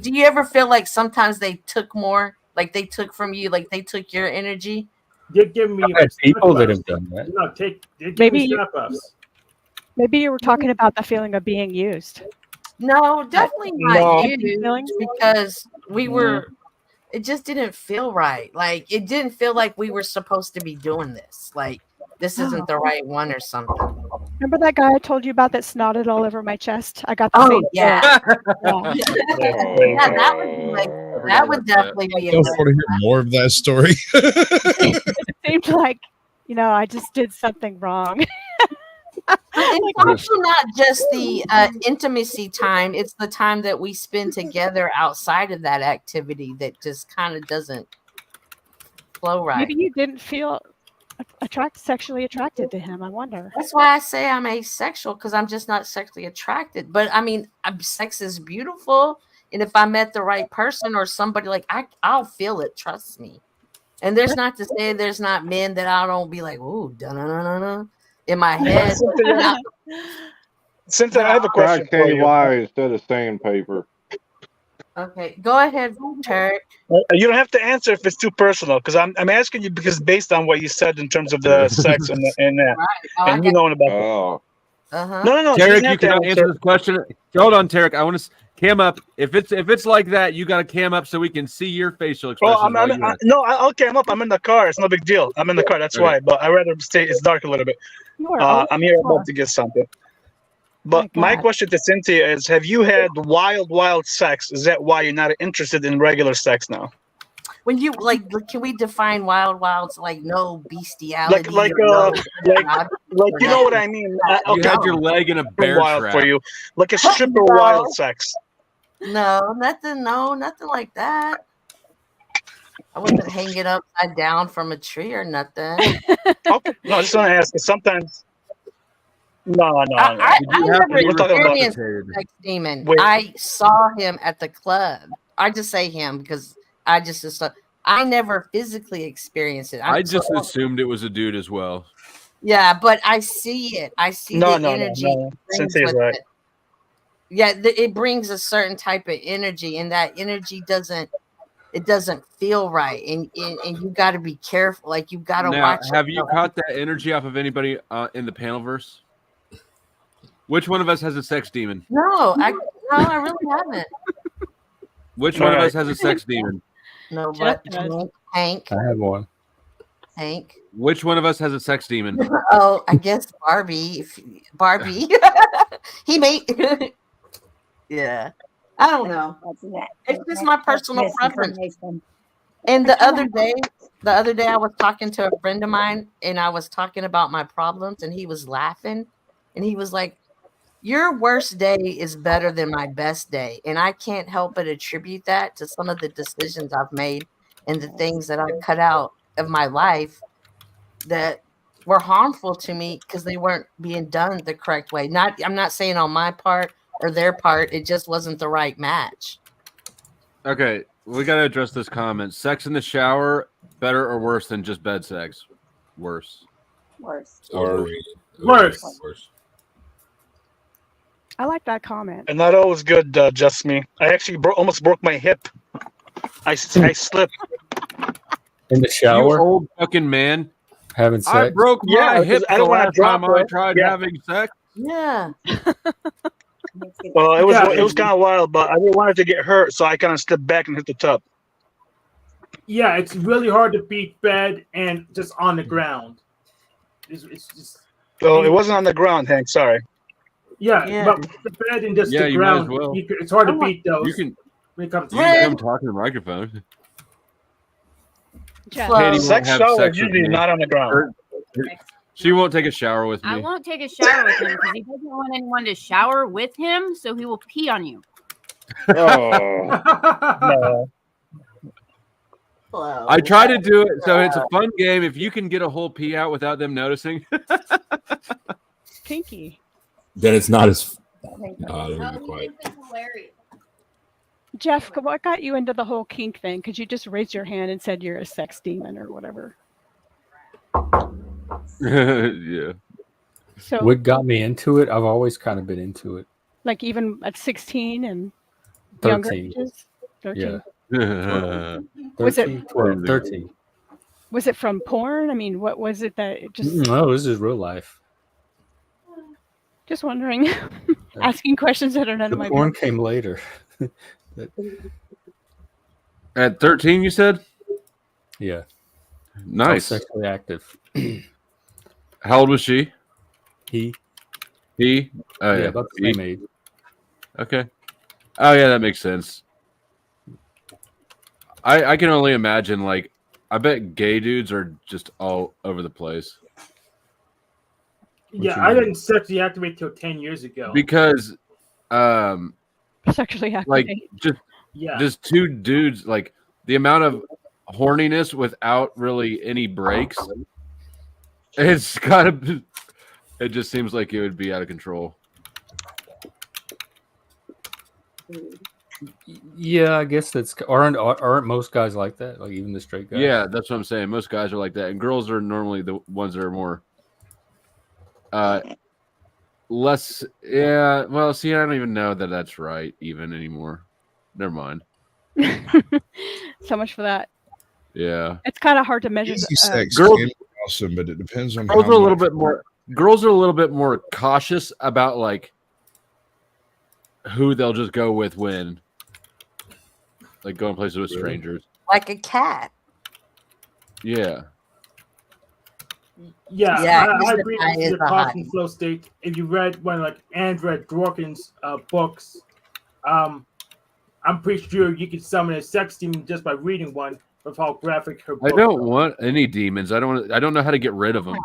do you ever feel like sometimes they took more? Like they took from you, like they took your energy? They're giving me I've had people that have done that. No, they're giving Maybe me you- strap-ups. Maybe you were talking about the feeling of being used. No, definitely not No. used, because we were, it just didn't feel right. Like it didn't feel like we were supposed to be doing this. Like this isn't the right one or something. Remember that guy I told you about that snotted all over my chest? I got the Oh same yeah. feeling. Yeah, that would be like, that would definitely be I don't want to hear more of that story. It seemed like, I just did something wrong. It's also not just the intimacy time, it's the time that we spend together outside of that activity that just kind of doesn't flow right. Maybe you didn't feel sexually attracted to him. I wonder. That's why I say I'm asexual, because I'm just not sexually attracted. But I mean, sex is beautiful, and if I met the right person or somebody, like I'll feel it. Trust me. And there's not to say there's not men that I don't be like, ooh, da-na-na-na-na, in my head. Cynthia, I have a Try question for you. KY instead of sandpaper. Okay, go ahead, Turk. You don't have to answer if it's too personal, because I'm asking you because based on what you said in terms of the sex and that, Right. Oh, and you knowing about Oh. Uh-huh. No. Tarek, you cannot answer this question. Hold on, Tarek. I want to cam up. If it's like that, you got to cam up so we can see your facial expressions. I'll cam up. I'm in the car. It's no big deal. I'm in the car. That's Okay. why. But I rather stay. It's dark a little bit. I'm here about to get something. But my question to Cynthia is: have you had wild sex? Is that why you're not interested in regular sex now? When you can we define wild? Like no bestiality, like you know what I mean? You had your leg in a bear wild trap. for you, like a stripper wild sex. No, nothing like that. I wasn't hanging upside down from a tree or nothing. Okay, no, I just want to ask. Sometimes, no. I never we're talking about experienced sex demon. I saw him at the club. I just say him because I never physically experienced it. I just assumed it was a dude as well. Yeah, but I see it. I see the energy. No. Cynthia's right. Yeah, it brings a certain type of energy, and that energy doesn't feel right, and you got to be careful. Like you got to watch. Have you caught that energy off of anybody in the panelverse? Which one of us has a sex demon? No, I really haven't. Which one of us has a sex demon? No, but Hank. I have one. Hank. Which one of us has a sex demon? Oh, I guess Barbie. Barbie. He made. Yeah. I don't know. It's just my personal preference. And the other day I was talking to a friend of mine and I was talking about my problems and he was laughing and he was like, your worst day is better than my best day. And I can't help but attribute that to some of the decisions I've made and the things that I cut out of my life that were harmful to me because they weren't being done the correct way. I'm not saying on my part or their part, it just wasn't the right match. Okay, we got to address this comment. Sex in the shower, better or worse than just bed sex? Worse. Worse. Worse. I like that comment. And not always good, just me. I actually almost broke my hip. I slipped. In the shower? You old fucking man. Having sex? I broke my hip I don't the want to last drop time I it. tried having sex. Yeah. Well, it was kind of wild, but I didn't want it to get hurt, so I kind of stepped back and hit the tub. Yeah, it's really hard to beat bed and just on the ground. It's just. Oh, it wasn't on the ground, Hank. Sorry. Yeah, but the bed and just the you might as ground, well. it's hard to beat those. You can come talk to the microphone. Katie sex shower is usually not on the ground. She won't take a shower with me. I won't take a shower with him because he doesn't want anyone to shower with him, so he will pee on you. Oh. No. I try to do it, so it's a fun game. If you can get a whole pee out without them noticing. Kinky. Then it's not as. Let me be quiet. Jeff, what got you into the whole kink thing? Could you just raise your hand and said you're a sex demon or whatever? Yeah. So what got me into it? I've always kind of been into it. like even at 16 and 13. younger ages? 13. Yeah. Was it 13, 12, 13. Was it from porn? I mean, what was it that it just No, this is real life. just wondering, asking questions that are none The of my porn business. came later. At 13, you said? Yeah. Nice. Sexually active. How old was she? He. Oh, Yeah, about the same age. Okay. Oh, yeah, that makes sense. I can only imagine, like, I bet gay dudes are just all over the place. Yeah, I didn't sexually activate till 10 years ago. Because, Sexually like, activate. just two dudes, like, the amount of horniness without really any breaks, it's gotta, it just seems like it would be out of control. Yeah, I guess that's aren't most guys like that? Like even the straight guys. Yeah, that's what I'm saying. Most guys are like that, and girls are normally the ones that are more less. Yeah, well, see, I don't even know that that's right even anymore. Never mind. So much for that. Yeah, It's kind of hard to measure. Easy sex girls- can be awesome, but it depends on girls how are a little much bit more. girls are a little bit more cautious about like who they'll just go with when, like, going places with strangers. Like a cat. Yeah. Yeah, he's I the agree guy with is the the cosmic hottie. flow state. If you read one like Andrea Dworkin's books, I'm pretty sure you could summon a sex demon just by reading one of how graphic her I book. don't want any demons. I don't know how to get rid of them.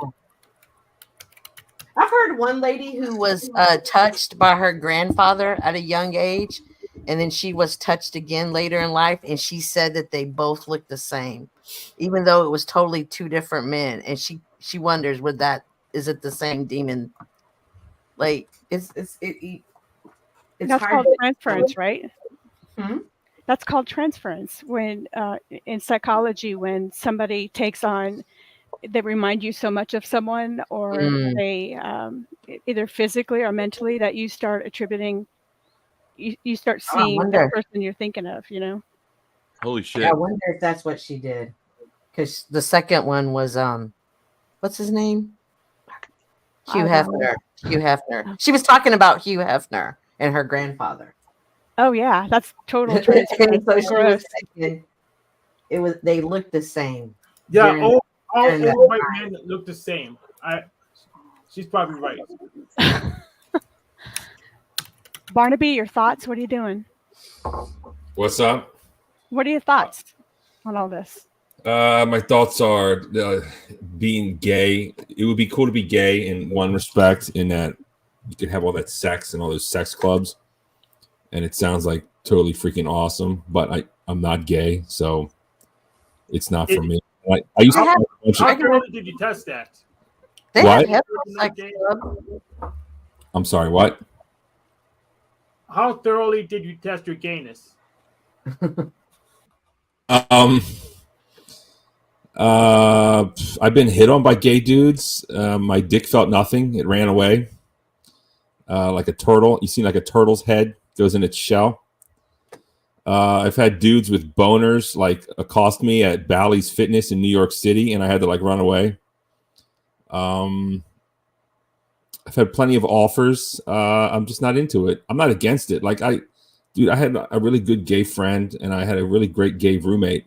I've heard one lady who was touched by her grandfather at a young age, and then she was touched again later in life, and she said that they both looked the same, even though it was totally two different men. And she wonders, is it the same demon? Like it's That's hard called to transference, right? Hmm? That's called transference. When in psychology, when somebody takes on, they remind you so much of someone, or they either physically or mentally, that you start attributing, you start Oh, I seeing that wonder. person you're thinking of. You know. Holy shit! I wonder if that's what she did, because the second one was what's his name? Hugh I don't know. Hefner. Hugh Hefner. She was talking about Hugh Hefner and her grandfather. Oh yeah, that's total And transference. so she Gross. was saying they looked the same. Yeah, during- all during that old white time. men look the same. She's probably right. Barnaby, your thoughts? What are you doing? What's up? What are your thoughts on all this? My thoughts are being gay. It would be cool to be gay in one respect, in that you could have all that sex and all those sex clubs, and it sounds like totally freaking awesome. But I'm not gay, so it's not for me. I used to have a bunch How of, thoroughly did you test that? They What? have heterosexual club. I'm sorry, what? How thoroughly did you test your gayness? I've been hit on by gay dudes. My dick felt nothing. It ran away. Like a turtle. You see like a turtle's head goes in its shell. I've had dudes with boners like accost me at Bally's Fitness in New York City, and I had to like run away. I've had plenty of offers. I'm just not into it. I'm not against it. Like I had a really good gay friend, and I had a really great gay roommate.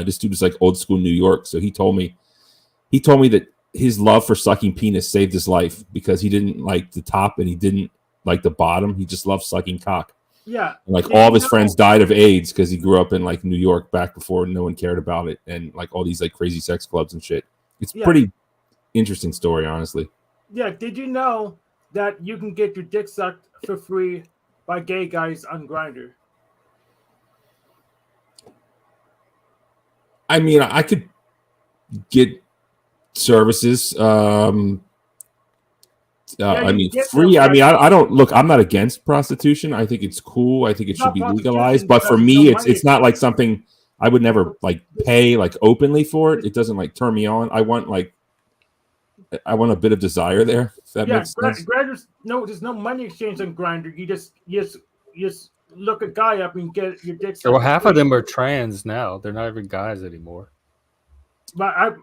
This dude was like old school New York. So he told me that his love for sucking penis saved his life, because he didn't like the top and he didn't like the bottom. He just loved sucking cock. Yeah. And like all of his friends died of AIDS because he grew up in like New York back before no one cared about it, and like all these like crazy sex clubs and shit. It's pretty interesting story, honestly. Yeah, did you know that you can get your dick sucked for free by gay guys on Grindr? I mean, I could get services. I mean, free. I mean, I don't look. I'm not against prostitution. I think it's cool. I think it should be legalized. But for me, it's not like something I would never like pay like openly for it. It doesn't like turn me on. I want a bit of desire there. If that makes sense. Grindr's there's no money exchange on Grindr. You just look a guy up and get your dick sucked. Well, half of them are trans now. They're not even guys anymore. But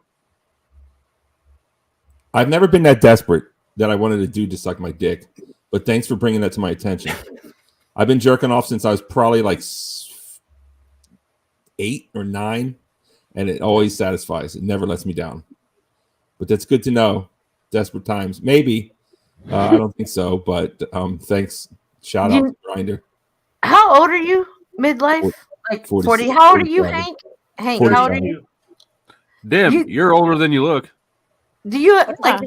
I've never been that desperate that I wanted a dude to suck my dick. But thanks for bringing that to my attention. I've been jerking off since I was probably like 8 or 9, and it always satisfies. It never lets me down. But that's good to know. Desperate times, maybe. I don't think so, but thanks. Shout out to Grindr. How old are you? Midlife? Like 40. How old are you, Hank? Hank, how old are you? Dim, you're older than you look. Do you like?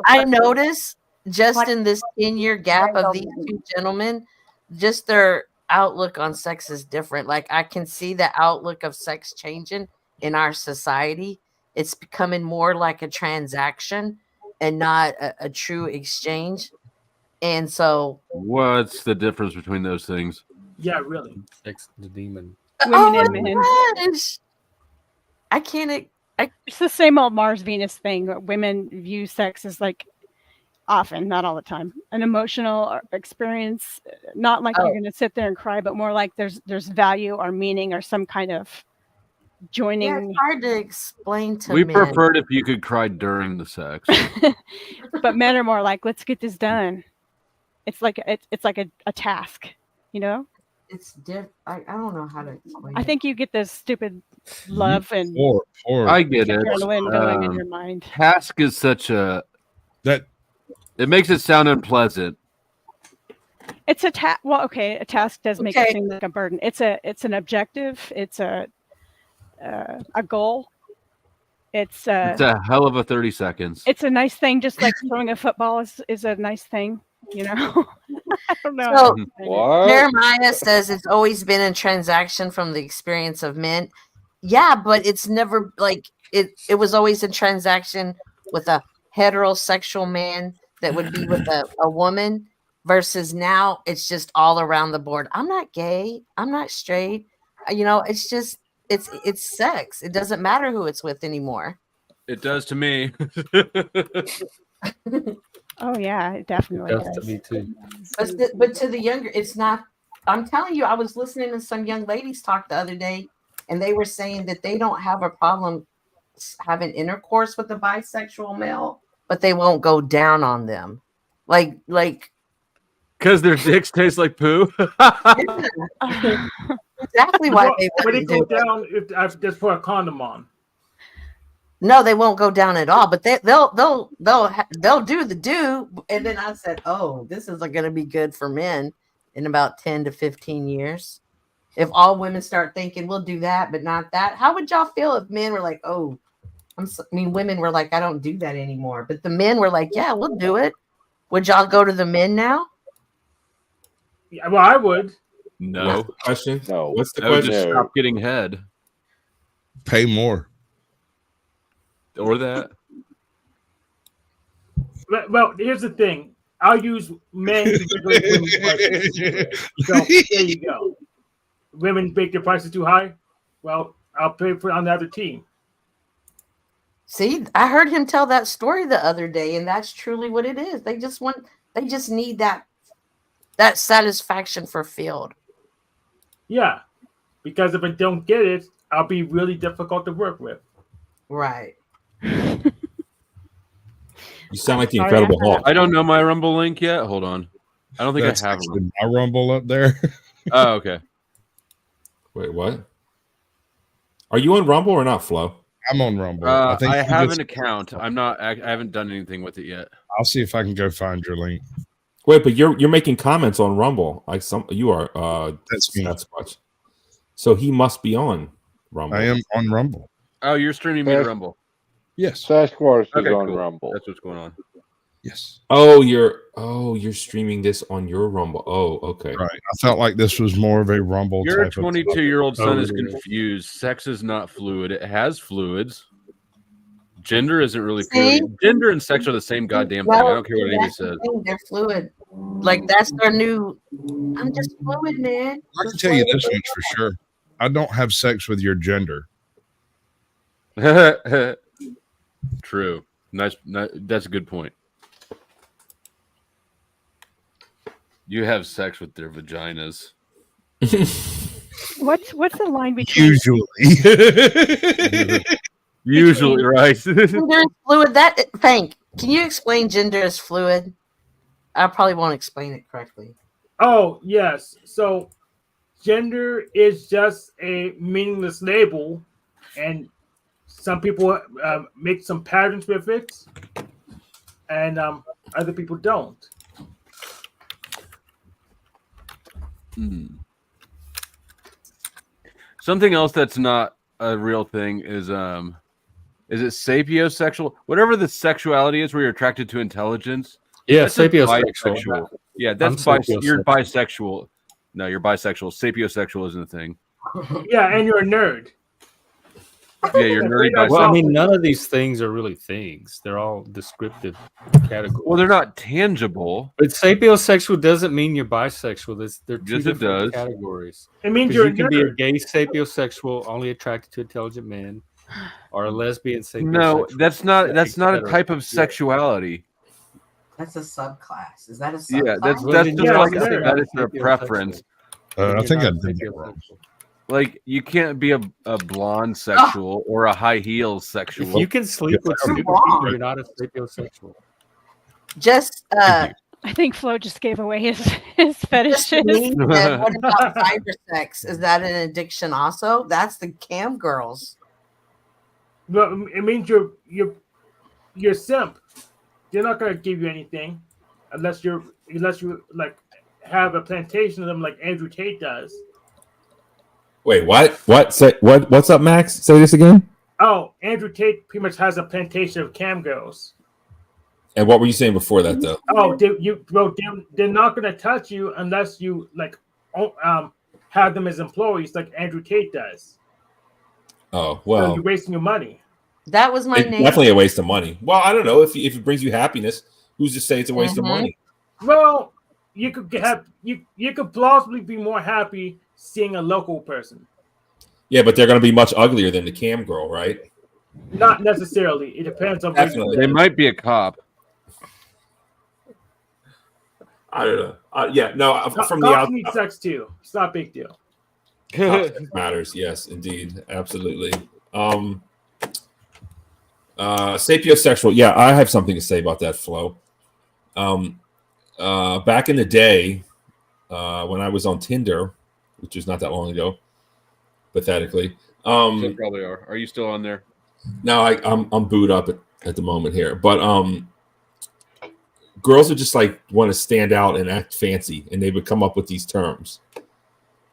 I notice just in this 10-year gap of these two gentlemen, just their outlook on sex is different. Like I can see the outlook of sex changing in our society. It's becoming more like a transaction and not a true exchange. And so, what's the difference between those things? Yeah, really. Sex the demon. Women and men. Gosh. I can't. It's the same old Mars Venus thing. Women view sex as like often, not all the time, an emotional experience. Not like you're going to sit there and cry, but more like there's value or meaning or some kind of joining. Yeah, it's hard to explain to We men. preferred if you could cry during the sex. But men are more like, let's get this done. It's like a task, you know. It's different. I don't know how to explain. I think you get this stupid love and I get it. adrenaline going in your mind. Task is such a it makes it sound unpleasant. It's a task. Well, okay, a task does make it seem like a burden. It's an objective. It's a goal. It's a hell of a 30 seconds. It's a nice thing, just like throwing a football is a nice thing, you know. I don't know. So Jeremiah says it's always been a transaction from the experience of men. Yeah, but it's never like it was always a transaction with a heterosexual man that would be with a woman versus now it's just all around the board. I'm not gay. I'm not straight. You know, it's just it's sex. It doesn't matter who it's with anymore. It does to me. Oh yeah, it definitely does. To me too. But to the younger, it's not. I'm telling you, I was listening to some young ladies talk the other day, and they were saying that they don't have a problem having intercourse with a bisexual male, but they won't go down on them, like because their dicks taste like poo. Exactly why they Would wouldn't it go do it. down if I just put a condom on? No, they won't go down at all. But they'll do the do. And then I said, "Oh, this is going to be good for men in about 10 to 15 years. If all women start thinking we'll do that, but not that, how would y'all feel if men were like, oh, women were like, I don't do that anymore, but the men were like, yeah, we'll do it. Would y'all go to the men now? Yeah, well, I would. No. What's the question? No. What's the I would question? just stop getting head. Pay more. Or that. Well, here's the thing. I'll use men to regulate women's prices. So there you go. Women make their prices too high. Well, I'll pay for it on the other team. See, I heard him tell that story the other day, and that's truly what it is. They just need that satisfaction fulfilled. Yeah, because if I don't get it, I'll be really difficult to work with. Right. You sound like the Incredible Hulk. I don't know my Rumble link yet. Hold on. I don't think That's I have actually one. my Rumble up there. Oh, okay. Wait, what? Are you on Rumble or not, Flo? I'm on Rumble. I you have just- an account. I haven't done anything with it yet. I'll see if I can go find your link. Wait, but you're making comments on Rumble. Like you are. That's me. Sasquatch. So he must be on Rumble. I am on Rumble. Oh, you're streaming me to Rumble. Yes. Sasquatch is Okay, on cool. Rumble. That's what's going on. Yes. Oh, you're streaming this on your Rumble. Oh, okay. Right. I felt like this was more of a Rumble Your type 22-year-old son is Oh, confused. Sex is not fluid. It has fluids. Gender isn't really See? fluid. Gender and sex are the same goddamn thing. I don't care what anybody that's the says. thing, they're fluid. Like that's their new. I'm just fluid, man. I can tell you this much for sure. I don't have sex with your gender. True. Nice. That's a good point. You have sex with their vaginas. What's the line between Usually, right? Gender is fluid. Frank, can you explain gender is fluid? I probably won't explain it correctly. Oh, yes. So gender is just a meaningless label, and some people make some patterns with it, and other people don't. Something else that's not a real thing is it sapiosexual? Whatever the sexuality is, where you're attracted to intelligence. Yeah, that's just sapiosexual. bisexual. Yeah, that's you're bisexual. No, you're bisexual. Sapiosexual isn't a thing. Yeah, and you're a nerd. Yeah, you're nerdy bisexual. Well, I mean, none of these things are really things. They're all descriptive categories. Well, they're not tangible. But sapiosexual doesn't mean you're bisexual. They're two Yes, it different does. categories. It means 'Cause you're you a can be a nerd. gay sapiosexual, only attracted to intelligent men, or a lesbian sapiosexual. No, that's not a etc. type of sexuality. That's a subclass. Is that a subclass? Yeah, that's Well, just then you're like a nerd. that is a Sapiosexual. preference. I You're think I not did that wrong. sapiosexual. Like you can't be a blonde sexual or a high heels sexual. If you can sleep with Too stupid long. people, you're not a sapiosexual. Just I think Flo just gave away his fetishes. just me, then what about cyber sex? Is that an addiction also? That's the cam girls. Well, it means you're simp. They're not gonna give you anything unless you like have a plantation of them like Andrew Tate does. Wait, what? What? Say what? What's up, Max? Say this again. Oh, Andrew Tate pretty much has a plantation of cam girls. And what were you saying before that, though? Oh, they're not gonna touch you unless you like have them as employees like Andrew Tate does. Oh So well, you're wasting your money. That was my it's name. definitely a waste of money. Well, I don't know if it brings you happiness. Who's to say it's a waste of money? Well, you could plausibly be more happy seeing a local person. Yeah, but they're going to be much uglier than the cam girl, right? Not necessarily. It depends on. Definitely. They might be a cop. I don't know. Yeah, no. From the Cops need sex too. It's not a big deal. matters. Yes, indeed, absolutely. Sapiosexual. Yeah, I have something to say about that, Flo. Back in the day, when I was on Tinder, which was not that long ago, pathetically. They probably are. Are you still on there? No, I'm booed up at the moment here, but girls would just like want to stand out and act fancy, and they would come up with these terms,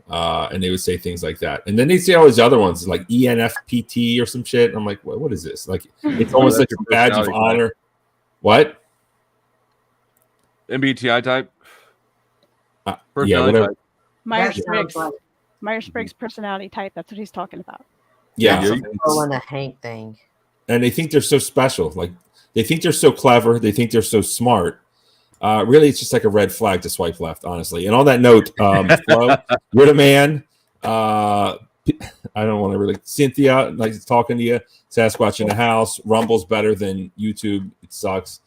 and they would say things like that, and then they'd say all these other ones like ENFPT or some shit. And I'm like, what is this? Like, it's almost like a badge of honor. What? MBTI type. Yeah, whatever. type. Myers-Briggs. Myers-Briggs personality type. That's what he's talking about. Yeah, That's a Hank thing. and they think they're so special. Like they think they're so clever. They think they're so smart. Really, it's just like a red flag to swipe left, honestly. And on that note, Flo, you're the man. I don't want to really. Cynthia, like talking to you. Sasquatch in the house. Rumble's better than YouTube. It sucks.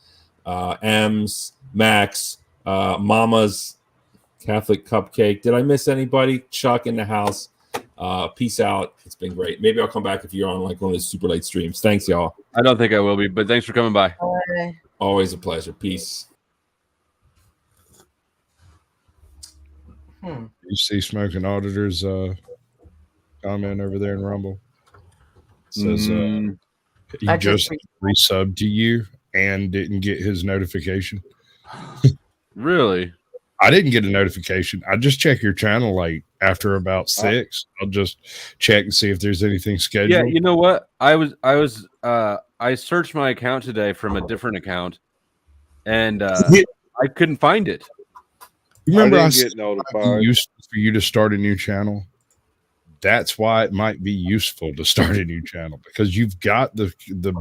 M's, Max, Mama's, Catholic Cupcake. Did I miss anybody? Chuck in the house. Peace out. It's been great. Maybe I'll come back if you're on like one of those super late streams. Thanks, y'all. I don't think I will be, but thanks for coming by. Always a pleasure. Peace. You see Smoking Auditor's comment over there in Rumble. It says he just resubbed to you and didn't get his notification. Really? I didn't get a notification. I just check your channel like after about 6. I'll just check and see if there's anything scheduled. Yeah, you know what? I searched my account today from a different account, and I couldn't find it. Remember, I get notified. Useful for you to start a new channel. That's why it might be useful to start a new channel, because you've got the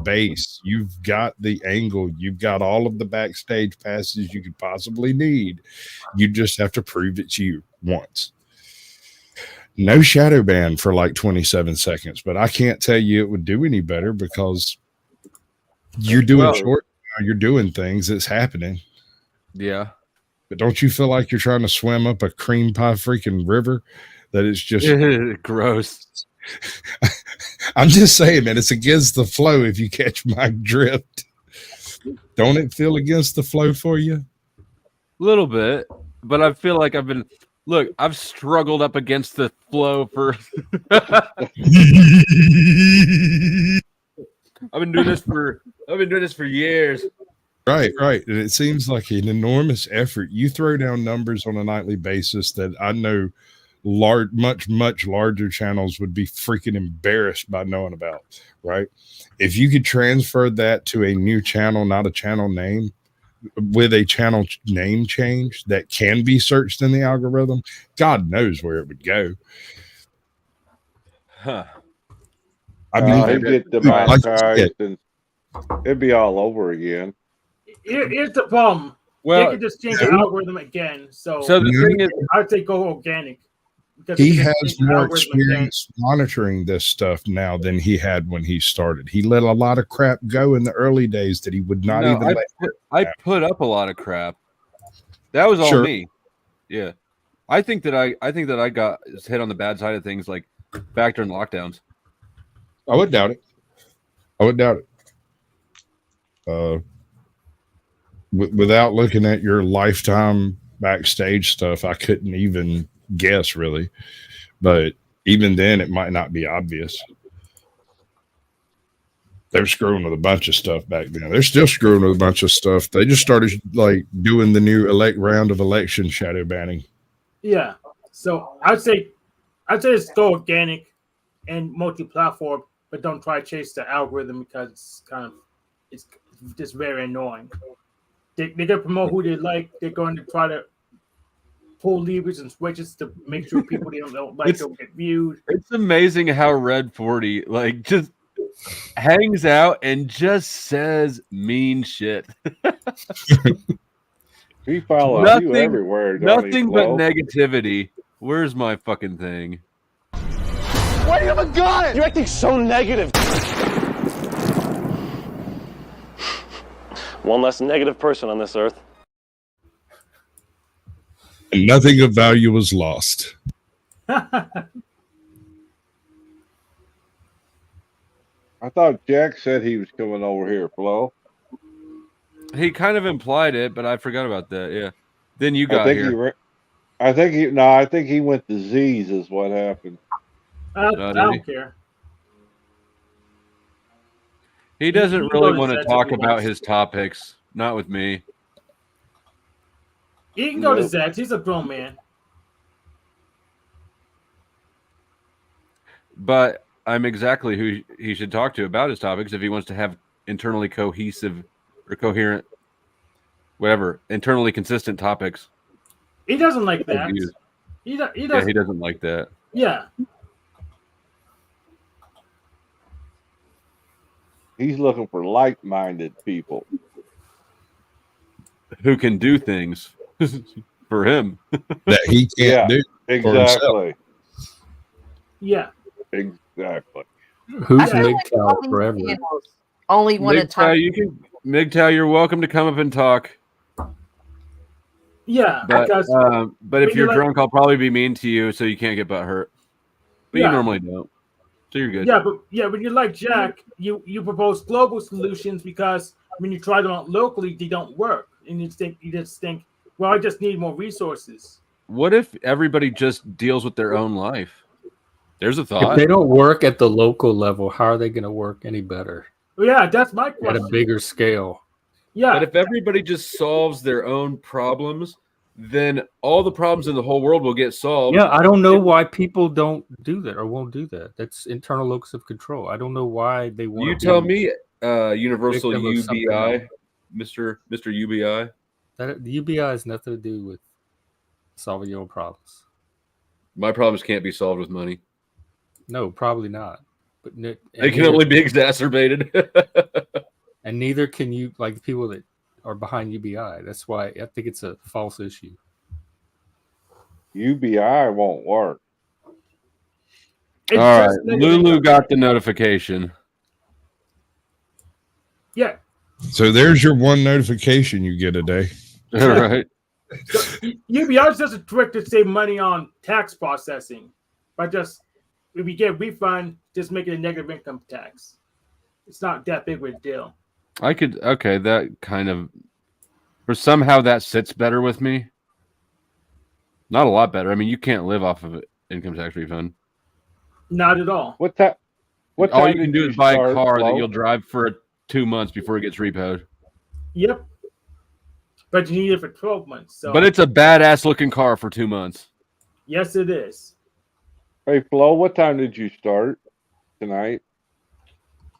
base, you've got the angle, you've got all of the backstage passes you could possibly need. You just have to prove it to you once. No shadow ban for like 27 seconds, but I can't tell you it would do any better because you're doing short now, you're doing things, it's happening. Yeah. But don't you feel like you're trying to swim up a cream pie freaking river? That it's just gross. I'm just saying, man, it's against the flow if you catch my drift. Don't it feel against the flow for you? A little bit, but I feel like I've struggled up against the flow for I've been doing this for years. Right. And it seems like an enormous effort. You throw down numbers on a nightly basis that I know much larger channels would be freaking embarrassed by knowing about, right? If you could transfer that to a new channel, not a channel name, with a channel name change that can be searched in the algorithm, God knows where it would go. Huh. I mean, they get demonetized and it'd be all over again. Here's the problem. Well, they could just change the algorithm again. So the thing is, I'd say go organic. He has more experience monitoring this stuff now than he had when he started. He let a lot of crap go in the early days that he would not even let. I put up a lot of crap. That was all me. Yeah. I think that I got hit on the bad side of things. Like back during lockdowns. I would doubt it. Without looking at your lifetime backstage stuff, I couldn't even guess really. But even then, it might not be obvious. They were screwing with a bunch of stuff back then. They're still screwing with a bunch of stuff. They just started like doing the new round of election shadow banning. Yeah. So I'd say just go organic and multi-platform, but don't try to chase the algorithm because it's just very annoying. They're gonna promote who they like. They're going to try to pull levers and switches to make sure people they don't like don't get viewed. It's amazing how Red 40 like just hangs out and just says mean shit. He follows you everywhere. Nothing but negativity. Where's my fucking thing? Why do you have a gun? You're acting so negative. One less negative person on this earth. And nothing of value was lost. I thought Jack said he was coming over here, Flo. He kind of implied it, but I forgot about that. Yeah. Then you got here. I think he went to Z's is what happened. I don't care. He doesn't really want to talk about his topics. Not with me. He can go to Zach. He's a grown man. But I'm exactly who he should talk to about his topics if he wants to have internally cohesive or coherent, whatever, internally consistent topics. He doesn't like that. He doesn't. Yeah, he doesn't like that. Yeah. He's looking for like-minded people who can do things for him that he can't do. Exactly. Yeah. Exactly. Who's MGTOW forever? Only want to talk. MGTOW, you're welcome to come up and talk. Yeah, but if you're drunk, I'll probably be mean to you, so you can't get butt hurt. But you normally don't, so you're good. Yeah, but you're like Jack. You propose global solutions because when you try them out locally, they don't work, and you just think, well, I just need more resources. What if everybody just deals with their own life? There's a thought. If they don't work at the local level, how are they going to work any better? Yeah, that's my question. At a bigger scale. Yeah. But if everybody just solves their own problems, then all the problems in the whole world will get solved. Yeah, I don't know why people don't do that or won't do that. That's internal locus of control. I don't know why they want. You tell me, Universal UBI, Mr. UBI. The UBI has nothing to do with solving your own problems. My problems can't be solved with money. No, probably not. But they can only be exacerbated. And neither can you, like the people that are behind UBI. That's why I think it's a false issue. UBI won't work. All right, Lulu got the notification. Yeah. So there's your one notification you get a day. All right. So, UBI is just a trick to save money on tax processing. But just if you get a refund, just make it a negative income tax. It's not that big of a deal. That kind of, or somehow that sits better with me. Not a lot better. I mean, you can't live off of an income tax refund. Not at all. All you can do is buy a car that you'll drive for 2 months before it gets repoed. Yep. But you need it for 12 months. So. But it's a badass looking car for 2 months. Yes, it is. Hey, Flo, what time did you start tonight?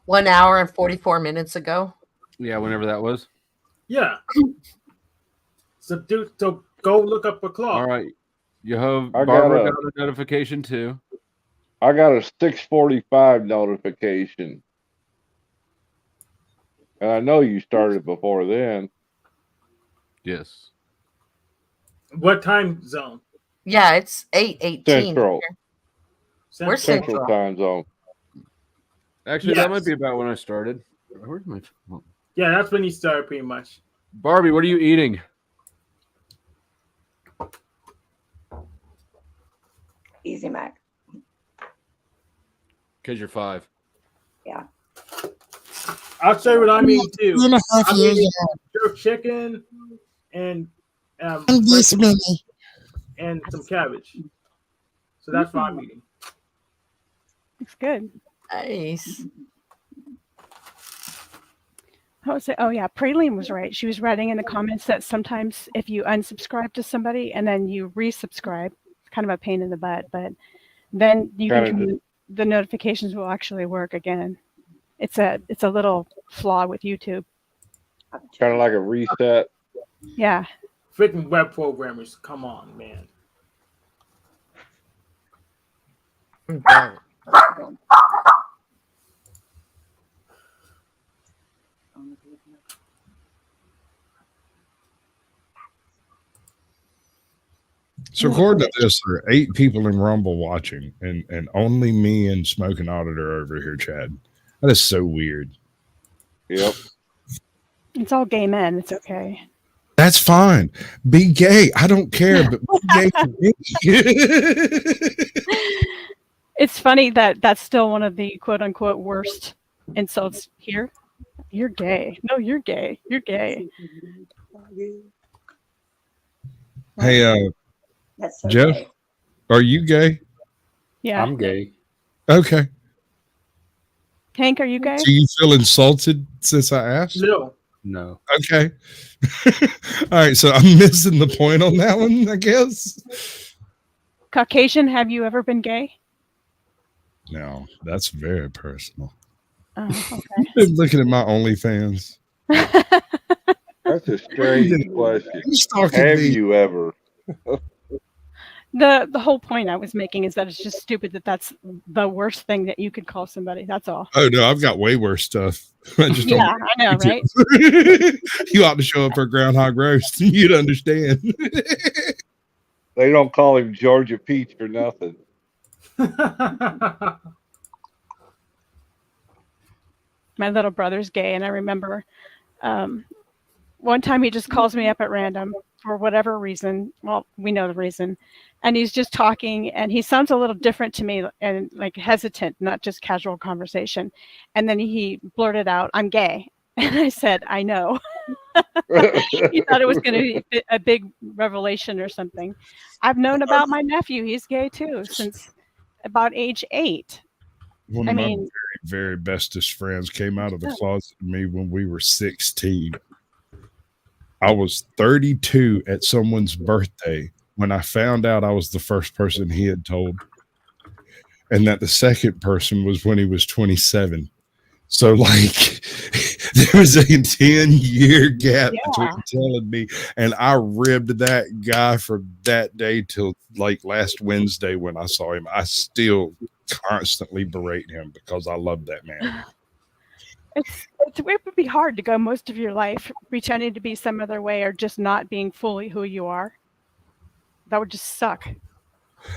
1 hour and 44 minutes ago. Yeah, whenever that was. Yeah. So go look up a clock. All right. Barbara got a notification too. I got a 6:45 notification. And I know you started before then. Yes. What time zone? Yeah, it's 8:18. Central. We're Central time zone. Actually, that might be about when I started. Where's my phone? Yeah, that's when you started pretty much. Barbie, what are you eating? Easy Mac. Because you're 5. Yeah. I'll show you what I mean too. 2.5 I years mean old. jerk chicken and I'm this many. and some cabbage. So that's what I'm eating. Looks good. Nice. Oh yeah, Praline was right. She was writing in the comments that sometimes if you unsubscribe to somebody and then you resubscribe, it's kind of a pain in the butt, but then you can the notifications will actually work again. It's a little flaw with YouTube. Kind of like a reset. Yeah. Freaking web programmers, come on, man. So according to this, there are 8 people in Rumble watching, and only me and Smoking Auditor over here, Chad. That is so weird. Yep. It's all gay men. It's okay. That's fine. Be gay. I don't care, but be gay for me. It's funny that that's still one of the quote unquote worst insults here. You're gay. No, you're gay. You're gay. Hey, That's so Jeff, gay. are you gay? Yeah. I'm gay. Okay. Hank, are you gay? Do you feel insulted since I asked? No. Okay. All right. So I'm missing the point on that one, I guess. Caucasian, have you ever been gay? No, that's very personal. Oh, okay. I'm looking at my OnlyFans. That's a strange question. Have you ever? The whole point I was making is that it's just stupid that that's the worst thing that you could call somebody. That's all. Oh no, I've got way worse stuff. I just Yeah, don't I know, right? You ought to show up for Groundhog Roast. You'd understand. They don't call him Georgia Peach for nothing. My little brother's gay, and I remember one time he just calls me up at random for whatever reason. Well, we know the reason. And he's just talking, and he sounds a little different to me and like hesitant, not just casual conversation. And then he blurted out, "I'm gay." And I said, "I know." He thought it was going to be a big revelation or something. I've known about my nephew. He's gay too since about age 8. One I of my mean, very, very bestest friends came out of the closet to me when we were 16. I was 32 at someone's birthday when I found out I was the first person he had told, and that the second person was when he was 27. So, like, there was a 10-year gap between telling me, and I ribbed that guy from that day till like last Wednesday when I saw him. I still constantly berate him because I love that man. it would be hard to go most of your life pretending to be some other way or just not being fully who you are. That would just suck.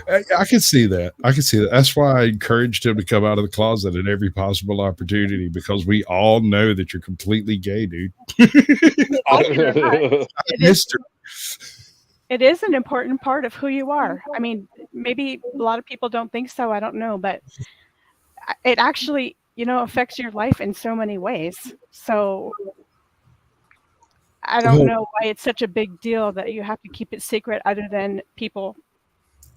I can see that. I can see that. That's why I encouraged him to come out of the closet at every possible opportunity, because we all know that you're completely gay, dude. It is an important part of who you are. I mean, maybe a lot of people don't think so. I don't know, but it actually, affects your life in so many ways. So I don't know why it's such a big deal that you have to keep it secret, other than people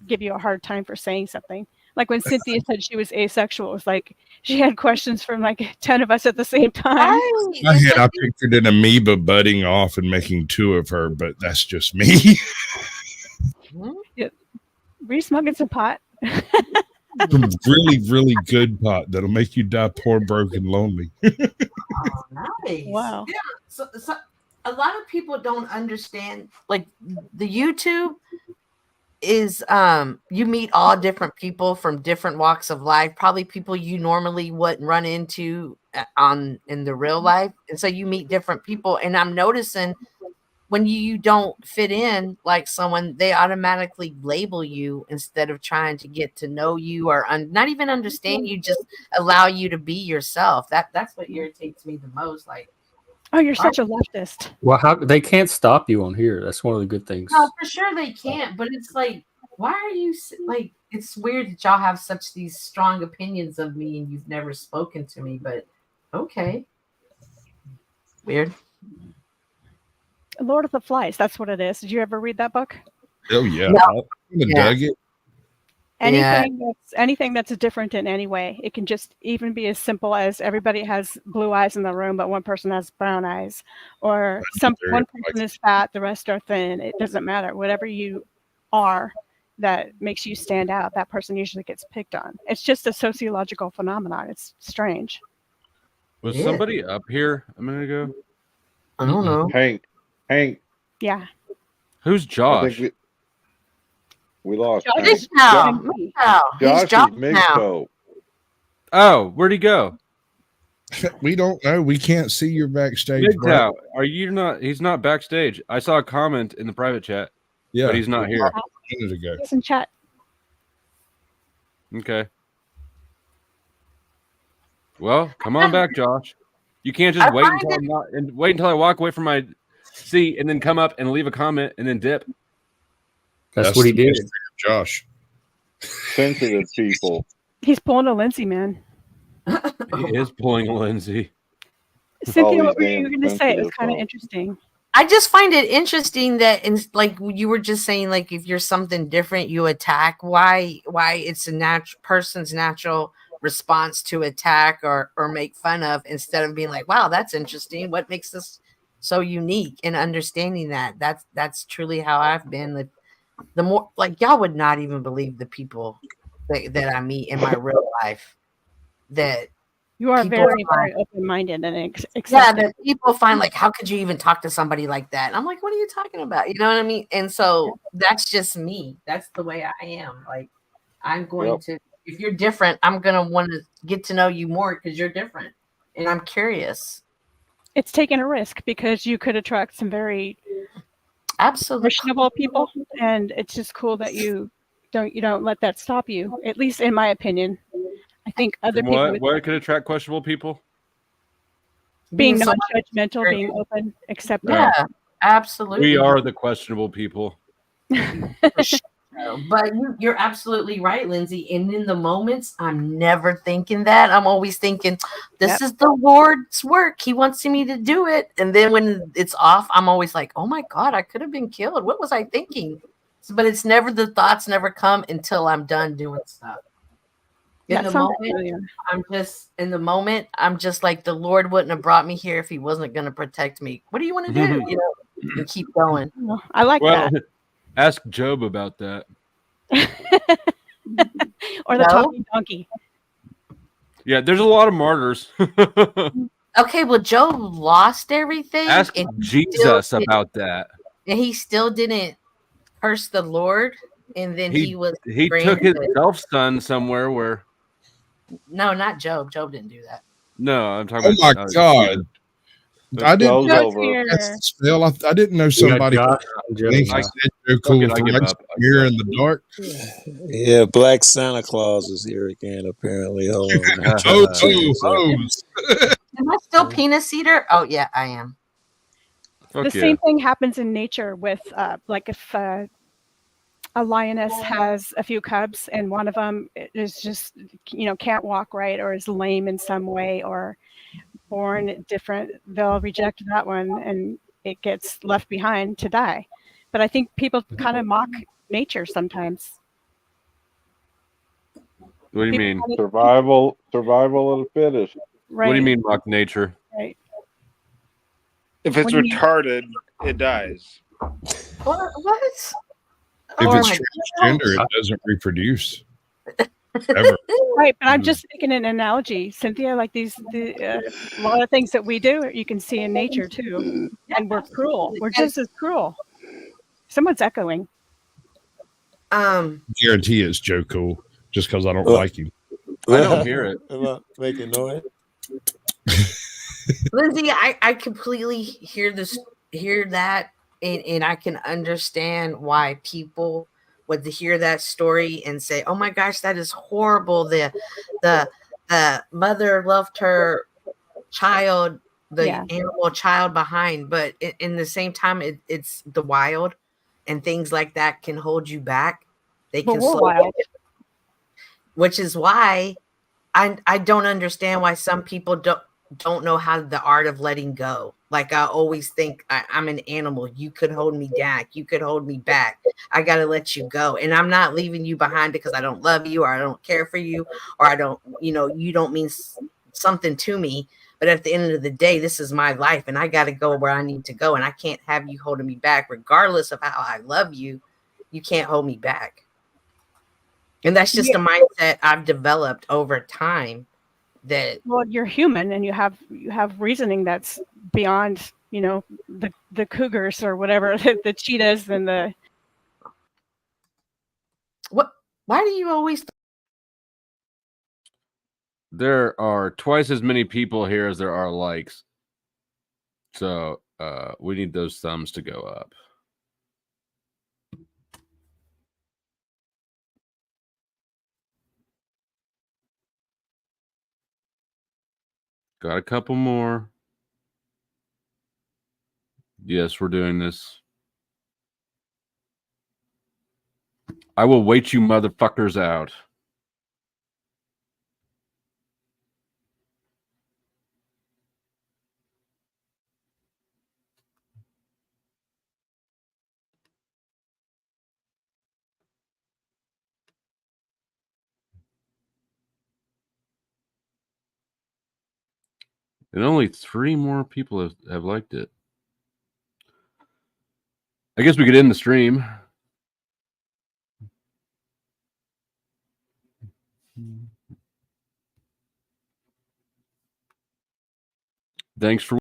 give you a hard time for saying something. Like when Cynthia said she was asexual, it was like she had questions from like 10 of us at the same time. I pictured an amoeba budding off and making 2 of her, but that's just me. Yeah. Were you smoking some pot? Some really, really good pot that'll make you die poor, broken, lonely. Nice. Wow. Yeah. So a lot of people don't understand, like, the YouTube is you meet all different people from different walks of life, probably people you normally wouldn't run into in the real life, and so you meet different people. And I'm noticing when you don't fit in like someone, they automatically label you instead of trying to get to know you or not even understand you, just allow you to be yourself. That's what irritates me the most. Like, oh, you're such a leftist. Well, they can't stop you on here. That's one of the good things. no, for sure they can't, but it's like, why are you like? it's weird that y'all have such these strong opinions of me and you've never spoken to me, but okay. Weird. Lord of the Flies, that's what it is. Did you ever read that book? Oh yeah, No. I Yeah. dug it. Anything that's different in any way. It can just even be as simple as everybody has blue eyes in the room, but one person has brown eyes, or one person is fat, the rest are thin. It doesn't matter. Whatever you are that makes you stand out, that person usually gets picked on. It's just a sociological phenomenon. It's strange. Was somebody up here a minute ago? I don't know. Hank. Yeah. Who's I Josh? think we lost. Josh Hank. is now. Josh Josh is Migto. Oh, where'd he go? We don't know. We can't see your backstage. MGTOW, are you not? He's not backstage. I saw a comment in the private chat. Yeah, but he's not here. A minute ago. He's in chat. Okay. Well, come on back, Josh. You can't just wait until I walk away from my seat and then come up and leave a comment and then dip. That's what he did. Josh. Sensitive people. He's pulling a Lindsay, man. He is pulling a Lindsay. Cynthia, what were you going to say? It was kind of interesting. I just find it interesting that, like you were just saying, like if you're something different, you attack. Why it's a person's natural response to attack or make fun of, instead of being like, wow, that's interesting. What makes this so unique? And understanding that's truly how I've been. The more, like, y'all would not even believe the people that I meet in my real life. That you are very, very open-minded and accepting. that people find like, how could you even talk to somebody like that? And I'm like, what are you talking about? You know what I mean? And so that's just me. That's the way I am. Like, I'm going to, if you're different, I'm going to want to get to know you more because you're different. And I'm curious. It's taking a risk because you could attract some very questionable people. And it's just cool that you don't let that stop you, at least in my opinion. I think other people. What could attract questionable people? Being non-judgmental, being open, accepting. Yeah, absolutely. We are the questionable people. But you're absolutely right, Lindsay. And in the moments, I'm never thinking that. I'm always thinking, this is the Lord's work. He wants me to do it. And then when it's off, I'm always like, oh my God, I could have been killed. What was I thinking? But it's never, the thoughts never come until I'm done doing stuff. In the moment, I'm just like, the Lord wouldn't have brought me here if he wasn't going to protect me. What do you want to do? You know, and keep going. I like that. Ask Job about that. Or the talking donkey. Yeah, there's a lot of martyrs. Okay, well, Job lost everything. Ask Jesus about that. And he still didn't curse the Lord. And then he took his son somewhere where. No, not Job. Job didn't do that. No, I'm talking about. Oh my God. I didn't I didn't know somebody I here in the dark. Yeah, Black Santa Claus is here again, apparently. Hold on. Am I still penis eater? Oh yeah, I am. The same thing happens in nature with like if a lioness has a few cubs and one of them is just, can't walk right or is lame in some way or born different, they'll reject that one and it gets left behind to die. But I think people kind of mock nature sometimes. What do you mean? Survival of the fittest. Right. What do you mean mock nature? Right. If it's retarded, it dies. What? If it's transgender, it doesn't reproduce. Ever. Right, but I'm just making an analogy, Cynthia. Like a lot of things that we do, you can see in nature too, and we're cruel. We're just as cruel. Someone's echoing. Guarantee it's Joe Cool, just because I don't like him. I don't hear it. Am I making noise? Lindsay, I completely hear that, and I can understand why people would hear that story and say, oh my gosh, that is horrible. The mother left her child, animal child behind. But in the same time, it's the wild, and things like that can hold you back. They can slow wild. which is why I don't understand why some people don't know how the art of letting go. Like I always think I'm an animal. You could hold me down. You could hold me back. I got to let you go. And I'm not leaving you behind because I don't love you or I don't care for you or I don't, you don't mean something to me. But at the end of the day, this is my life and I got to go where I need to go. And I can't have you holding me back regardless of how I love you. You can't hold me back. And that's just a mindset I've developed over time. That well, you're human and you have reasoning that's beyond the cougars or whatever, the cheetahs and the why do you always there are twice as many people here as there are likes, so we need those thumbs to go up. Got a couple more. Yes, we're doing this. I will wait you motherfuckers out. And only 3 more people have liked it. I guess we could end the stream. Thanks for